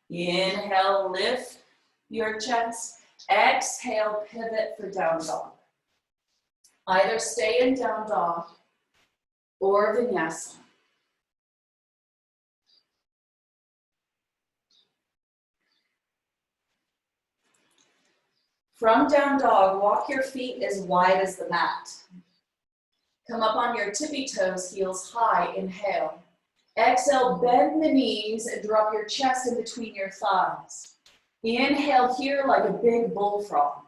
Inhale, lift your chest. Exhale, pivot for down dog. Either stay in down dog or Vinyasa. From down dog, walk your feet as wide as the mat. Come up on your tippy toes, heels high, inhale. Exhale, bend the knees and drop your chest in between your thighs. Inhale here like a big bullfrog.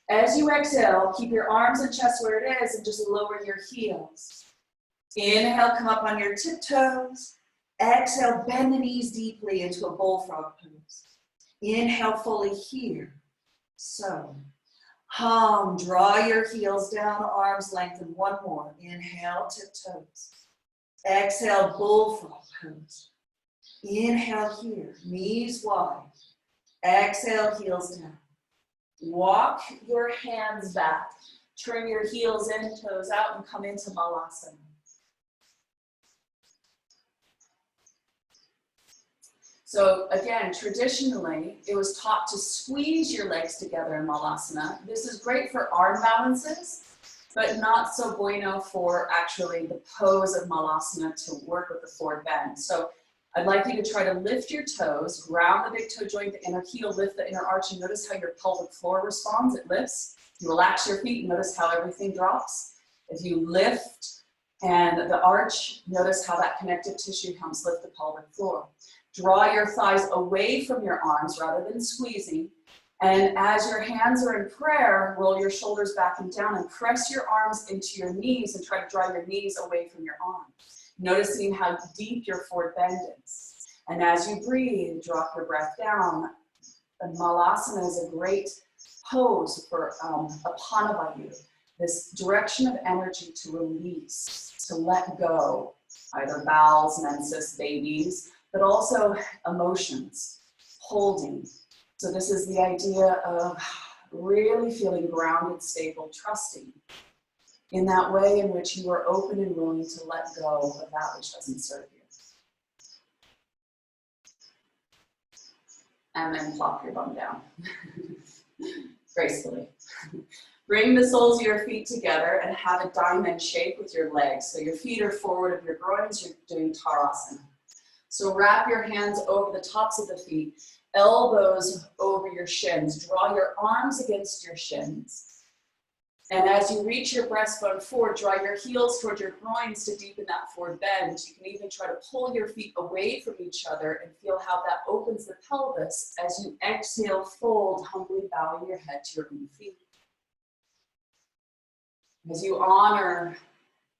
As you exhale, keep your arms and chest where it is and just lower your heels. Inhale, come up on your tiptoes. Exhale, bend the knees deeply into a bullfrog pose. Inhale fully here. So, Draw your heels down, arms lengthen. One more. Inhale, tiptoes. Exhale, bullfrog pose. Inhale here, knees wide. Exhale, heels down. Walk your hands back. Turn your heels in, toes out, and come into Malasana. So again, traditionally, it was taught to squeeze your legs together in Malasana. This is great for arm balances, but not so bueno for actually the pose of Malasana to work with the forward bend. So I'd like you to try to lift your toes, ground the big toe joint, the inner heel, lift the inner arch, and notice how your pelvic floor responds. It lifts. You relax your feet, notice how everything drops. If you lift and the arch, notice how that connective tissue helps lift the pelvic floor. Draw your thighs away from your arms rather than squeezing. And as your hands are in prayer, roll your shoulders back and down and press your arms into your knees and try to draw your knees away from your arms. Noticing how deep your forward bend is. And as you breathe, drop your breath down. And Malasana is a great pose for Apanavayu, this direction of energy to release, to let go, either bowels, menses, babies, but also emotions, holding. So this is the idea of really feeling grounded, stable, trusting in that way in which you are open and willing to let go of that which doesn't serve you. And then plop your bum down, gracefully. Bring the soles of your feet together and have a diamond shape with your legs. So your feet are forward of your groins, you're doing Tarasana. So wrap your hands over the tops of the feet, elbows over your shins. Draw your arms against your shins. And as you reach your breastbone forward, draw your heels toward your groins to deepen that forward bend. You can even try to pull your feet away from each other and feel how that opens the pelvis as you exhale, fold, humbly bowing your head to your own feet. As you honor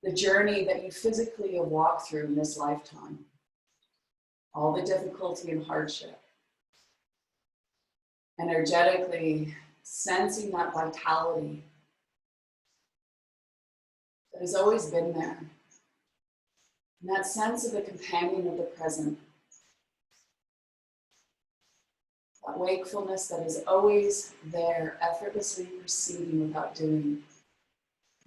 the journey that you physically have walked through in this lifetime, all the difficulty and hardship, energetically sensing that vitality that has always been there. And that sense of the companion of the present. That wakefulness that is always there, effortlessly proceeding without doing.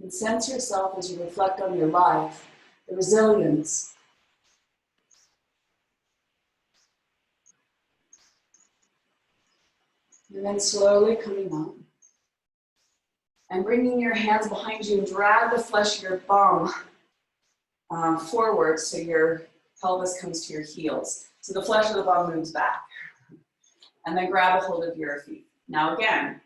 And sense yourself as you reflect on your life, the resilience. And then slowly coming up. And bringing your hands behind you and drag the flesh of your bum forward so your pelvis comes to your heels. So the flesh of the bum moves back. And then grab a hold of your feet. Now again,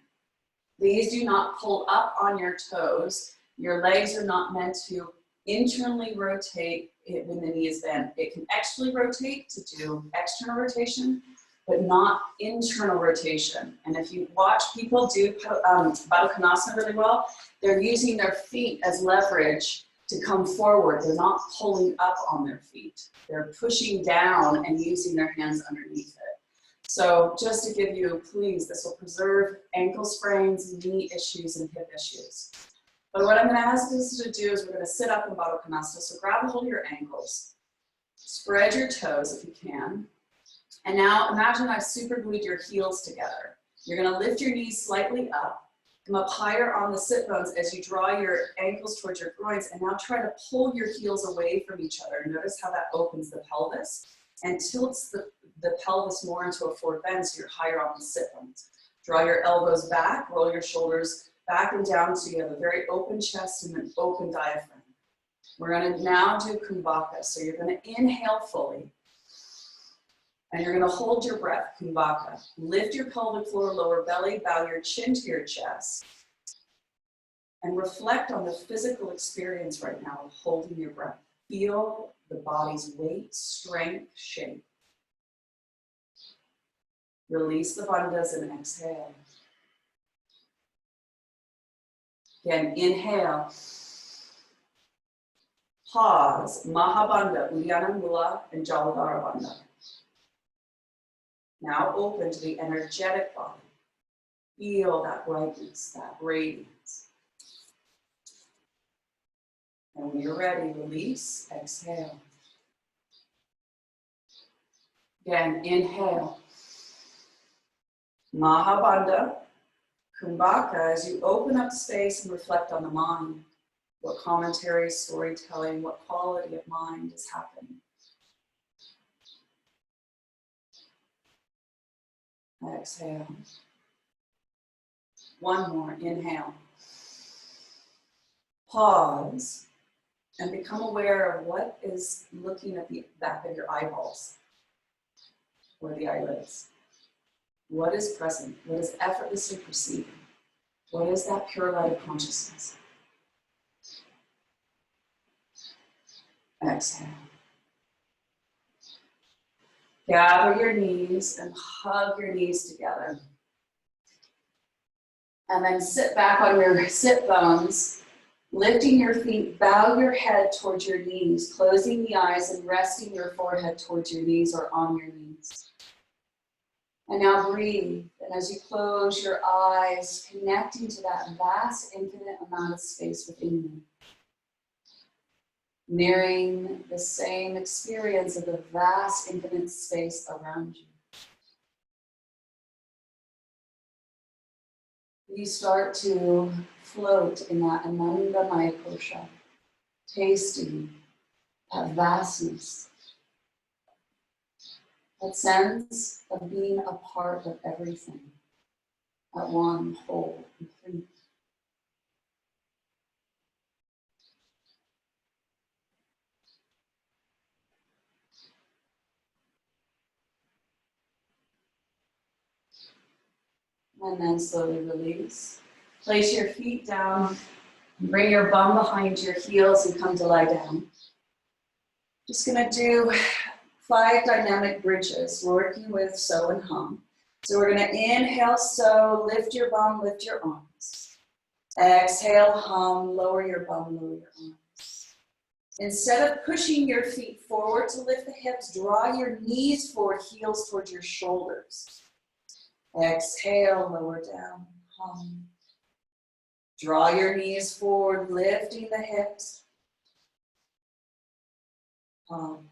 these do not pull up on your toes. Your legs are not meant to internally rotate when the knee is bent. It can externally rotate to do external rotation, but not internal rotation. And if you watch people do Baddha Konasana really well, they're using their feet as leverage to come forward. They're not pulling up on their feet. They're pushing down and using their hands underneath it. So just to give you, please, this will preserve ankle sprains, knee issues, and hip issues. But what I'm going to ask us to do is we're going to sit up in Baddha Konasana. So grab a hold of your ankles, spread your toes if you can. And now imagine I've super glued your heels together. You're going to lift your knees slightly up, come up higher on the sit bones as you draw your ankles towards your groins, and now try to pull your heels away from each other. Notice how that opens the pelvis and tilts the pelvis more into a forward bend so you're higher on the sit bones. Draw your elbows back, roll your shoulders back and down so you have a very open chest and an open diaphragm. We're going to now do Kumbhaka. So you're going to inhale fully. And you're going to hold your breath, Kumbhaka. Lift your pelvic floor, lower belly, bow your chin to your chest. And reflect on the physical experience right now of holding your breath. Feel the body's weight, strength, shape. Release the bandhas and exhale. Again, inhale. Pause. Mahabandha, Uddiyana Mula, and Jaladhara Bandha. Now open to the energetic body. Feel that brightness, that radiance. And when you're ready, release, exhale. Again, inhale. Mahabandha, Kumbhaka, as you open up space and reflect on the mind. What commentary, storytelling, what quality of mind is happening. Exhale. One more, inhale. Pause and become aware of what is looking at the back of your eyeballs or the eyelids. What is present? What is effortlessly perceiving? What is that pure light of consciousness? Exhale. Gather your knees and hug your knees together. And then sit back on your sit bones, lifting your feet, bow your head towards your knees, closing the eyes and resting your forehead towards your knees or on your knees. And now breathe, and as you close your eyes, connecting to that vast, infinite amount of space within you. Mirroring the same experience of the vast, infinite space around you. You start to float in that Anandamaya Kosha, tasting that vastness, that sense of being a part of everything, at one, whole, complete. And then slowly release. Place your feet down, bring your bum behind your heels and come to lie down. Just gonna do 5 dynamic bridges, working with so and hum. So we're gonna inhale, so, lift your bum, lift your arms. Exhale, hum, lower your bum, lower your arms. Instead of pushing your feet forward to lift the hips, draw your knees forward, heels towards your shoulders. Exhale, lower down, hum. Draw your knees forward, lifting the hips. Hum.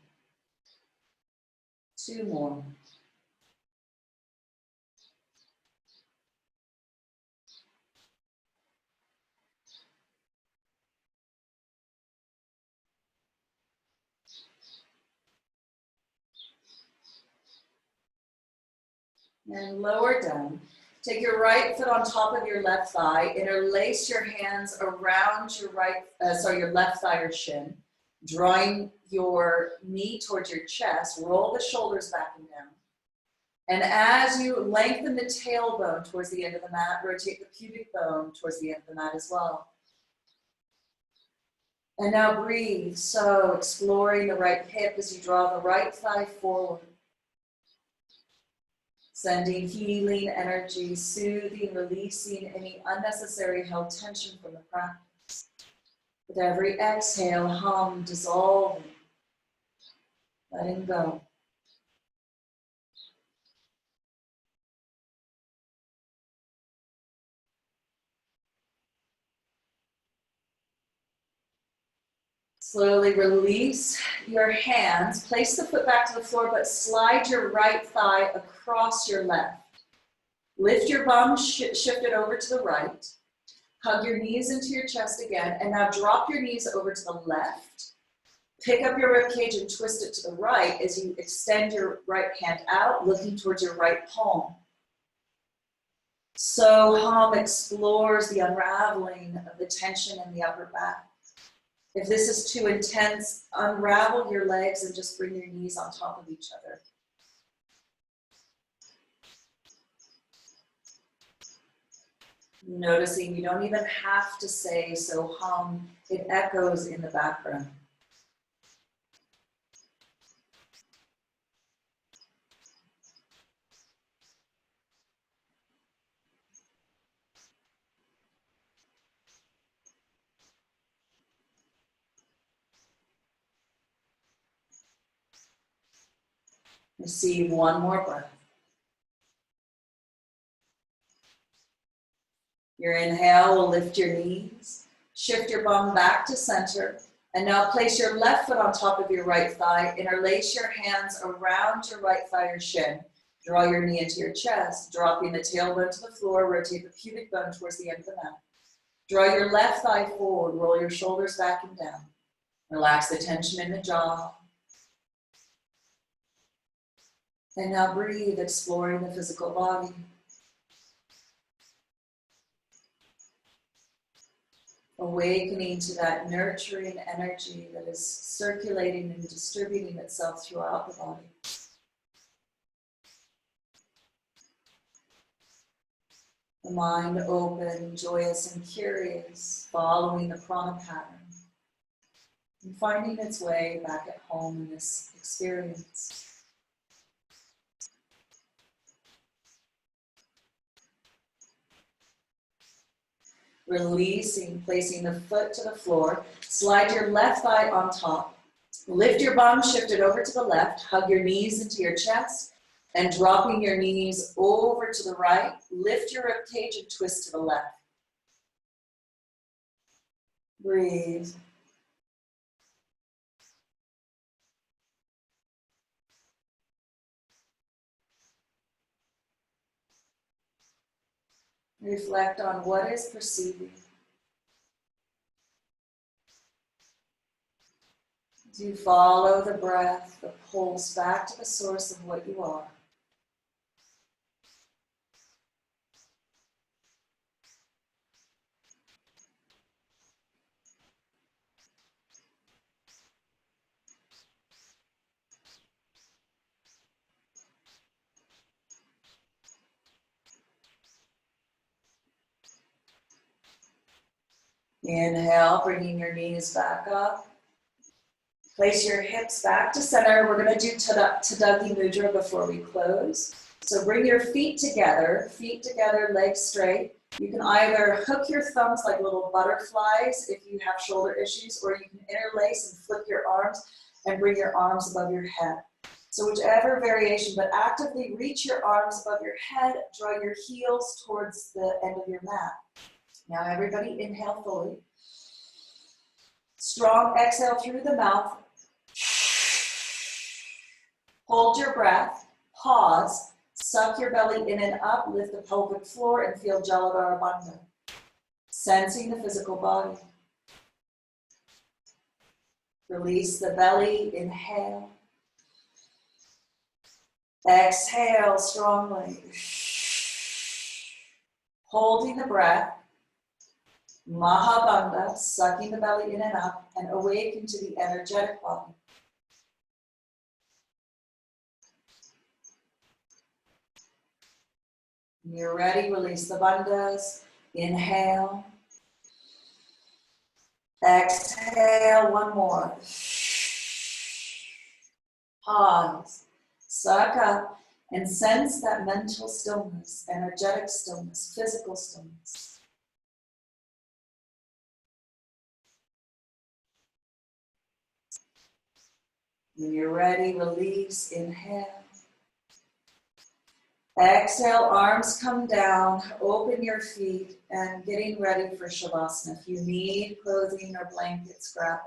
2 more. And lower down. Take your right foot on top of your left thigh. Interlace your hands around your your left thigh or shin. Drawing your knee towards your chest. Roll the shoulders back and down. And as you lengthen the tailbone towards the end of the mat, rotate the pubic bone towards the end of the mat as well. And now breathe. So exploring the right hip as you draw the right thigh forward. Sending healing energy, soothing, releasing any unnecessary held tension from the practice. With every exhale, hum, dissolving, letting go. Slowly release your hands. Place the foot back to the floor, but slide your right thigh across your left. Lift your bum, shift it over to the right. Hug your knees into your chest again, and now drop your knees over to the left. Pick up your ribcage and twist it to the right as you extend your right hand out, looking towards your right palm. So hum explores the unraveling of the tension in the upper back. If this is too intense, unravel your legs and just bring your knees on top of each other. Noticing you don't even have to say so hum, it echoes in the background. Receive one more breath. Your inhale will lift your knees, shift your bum back to center, and now place your left foot on top of your right thigh, interlace your hands around your right thigh or shin, draw your knee into your chest, dropping the tailbone to the floor, rotate the pubic bone towards the end of the mat. Draw your left thigh forward, roll your shoulders back and down. Relax the tension in the jaw. And now breathe, exploring the physical body. Awakening to that nurturing energy that is circulating and distributing itself throughout the body. The mind open, joyous and curious, following the prana pattern, and finding its way back at home in this experience. Releasing, placing the foot to the floor, slide your left thigh on top, lift your bum, shift it over to the left, hug your knees into your chest, and dropping your knees over to the right, lift your ribcage and twist to the left. Breathe. Reflect on what is perceiving. As you follow the breath, the pulse back to the source of what you are. Inhale, bringing your knees back up. Place your hips back to center. We're going to do Tadaki Mudra before we close. So bring your feet together, legs straight. You can either hook your thumbs like little butterflies if you have shoulder issues, or you can interlace and flip your arms and bring your arms above your head. So whichever variation, but actively reach your arms above your head, draw your heels towards the end of your mat. Now everybody inhale fully. Strong exhale through the mouth. Hold your breath, pause, suck your belly in and up, lift the pelvic floor and feel Jaladhara Bandha. Sensing the physical body. Release the belly, inhale. Exhale strongly. Holding the breath. Mahabandha, sucking the belly in and up, and awaken to the energetic body. When you're ready, release the bandhas. Inhale. Exhale, one more. Pause. Suck up and sense that mental stillness, energetic stillness, physical stillness. When you're ready, release, inhale. Exhale, arms come down, open your feet, and getting ready for Shavasana. If you need clothing or blankets, grab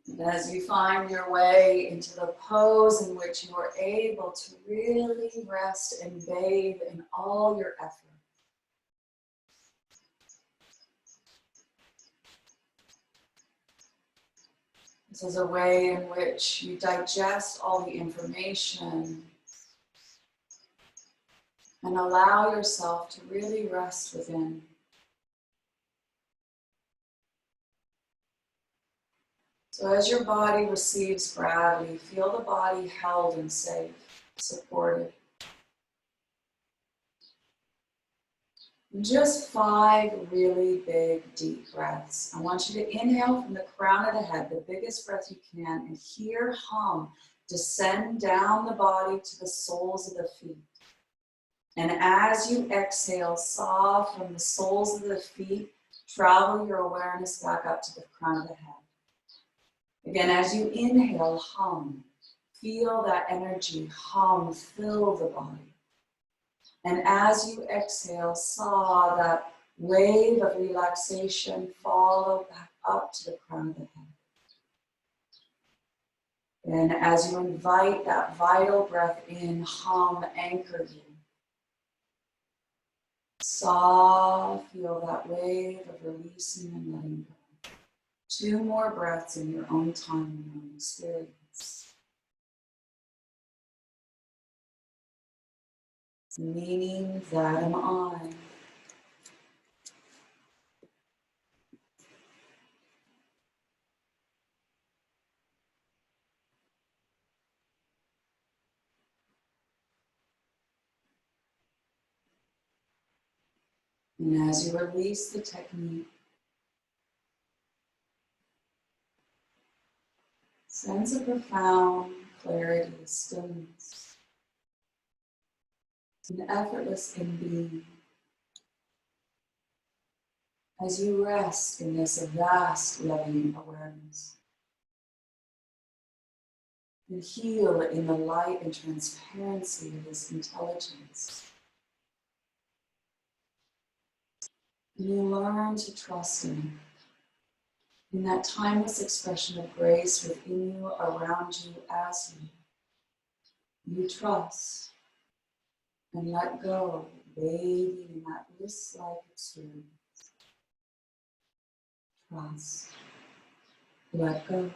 it. And as you find your way into the pose in which you are able to really rest and bathe in all your effort. This is a way in which you digest all the information and allow yourself to really rest within. So as your body receives gravity, feel the body held and safe, supported. Just 5 really big, deep breaths. I want you to inhale from the crown of the head, the biggest breath you can, and hear hum descend down the body to the soles of the feet. And as you exhale, saw from the soles of the feet, travel your awareness back up to the crown of the head. Again, as you inhale, hum. Feel that energy hum, fill the body. And as you exhale, saw that wave of relaxation follow back up to the crown of the head. And as you invite that vital breath in, hum, anchor you. Saw, feel that wave of releasing and letting go. 2 more breaths in your own time, your own experience. Meaning that am I. And as you release the technique, sense a profound clarity, stillness, an effortless in-being. As you rest in this vast loving awareness and heal in the light and transparency of this intelligence. And you learn to trust in that timeless expression of grace within you, around you, as you trust and let go, bathing in that bliss-like experience. Trust, let go.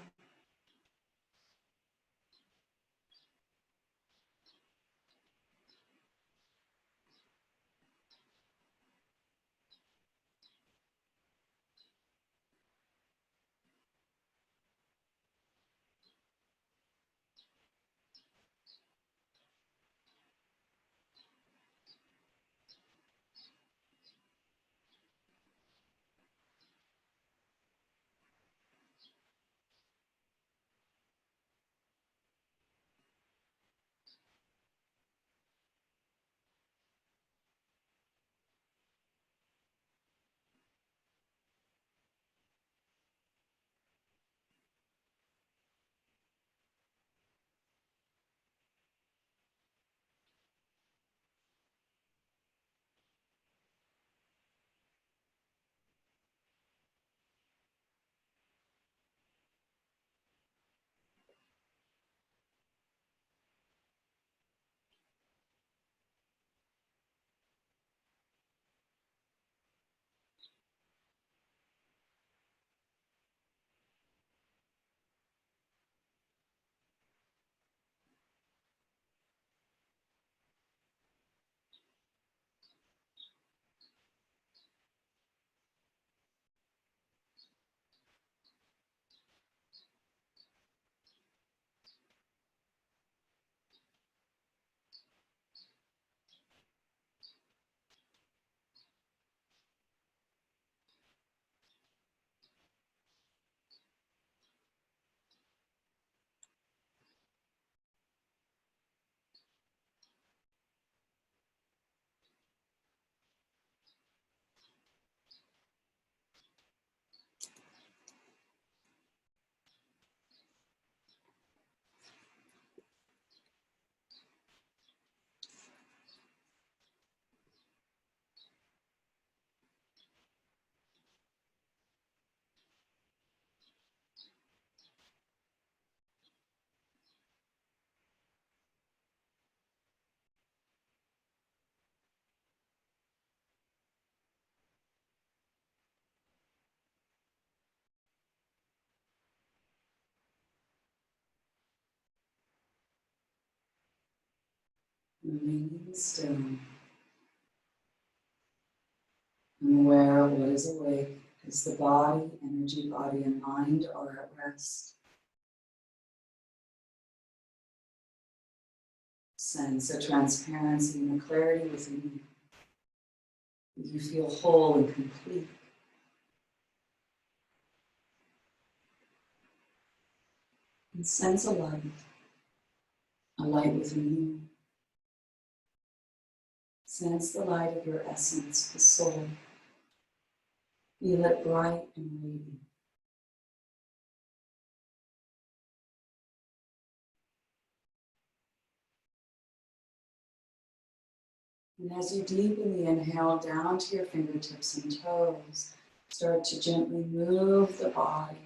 Remaining still and aware of what is awake as the body, energy, body, and mind are at rest. Sense a transparency and a clarity within you. You feel whole and complete. And sense a light within you. Sense the light of your essence, the soul. Feel it bright and radiant. And as you deepen the inhale down to your fingertips and toes, start to gently move the body.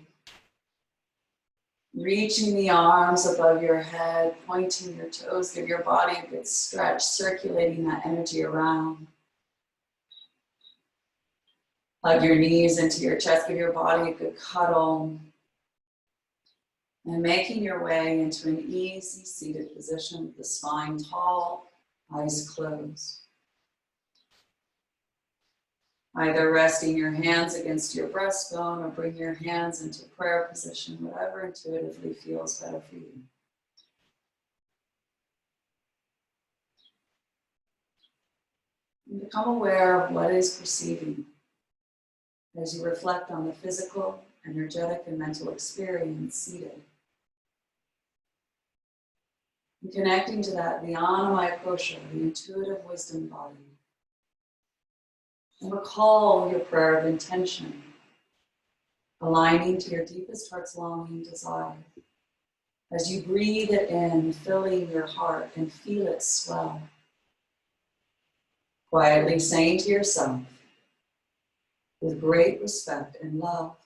Reaching the arms above your head, pointing your toes, give your body a good stretch, circulating that energy around. Hug your knees into your chest, give your body a good cuddle. And making your way into an easy seated position with the spine tall, eyes closed. Either resting your hands against your breastbone or bring your hands into prayer position, whatever intuitively feels better for you. And become aware of what is perceiving as you reflect on the physical, energetic, and mental experience seated. And connecting to that Vijanamaya Kosha, the intuitive wisdom body. And recall your prayer of intention, aligning to your deepest heart's longing desire. As you breathe it in, filling your heart and feel it swell. Quietly saying to yourself, with great respect and love,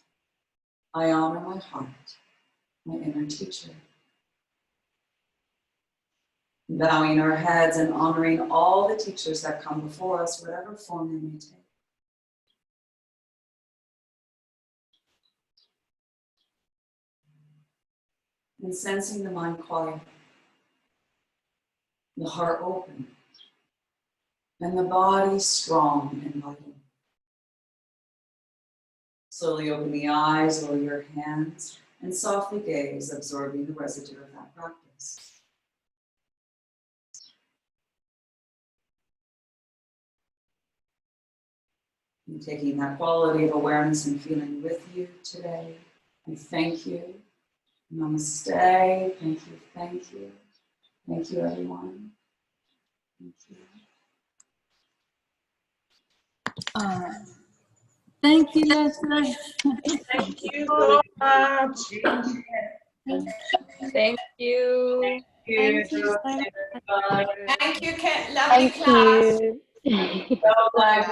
I honor my heart, my inner teacher. Bowing our heads and honoring all the teachers that come before us, whatever form they may take. And sensing the mind quiet, the heart open, and the body strong and vital. Slowly open the eyes or your hands and softly gaze, absorbing the residue of that practice. And taking that quality of awareness and feeling with you today, and thank you. Namaste. Thank you. Thank you. Thank you, everyone. Thank you. Thank you, Leslie. Thank you so much. Thank you. Thank you so much. Thank you, lovely Thank class. you. So much.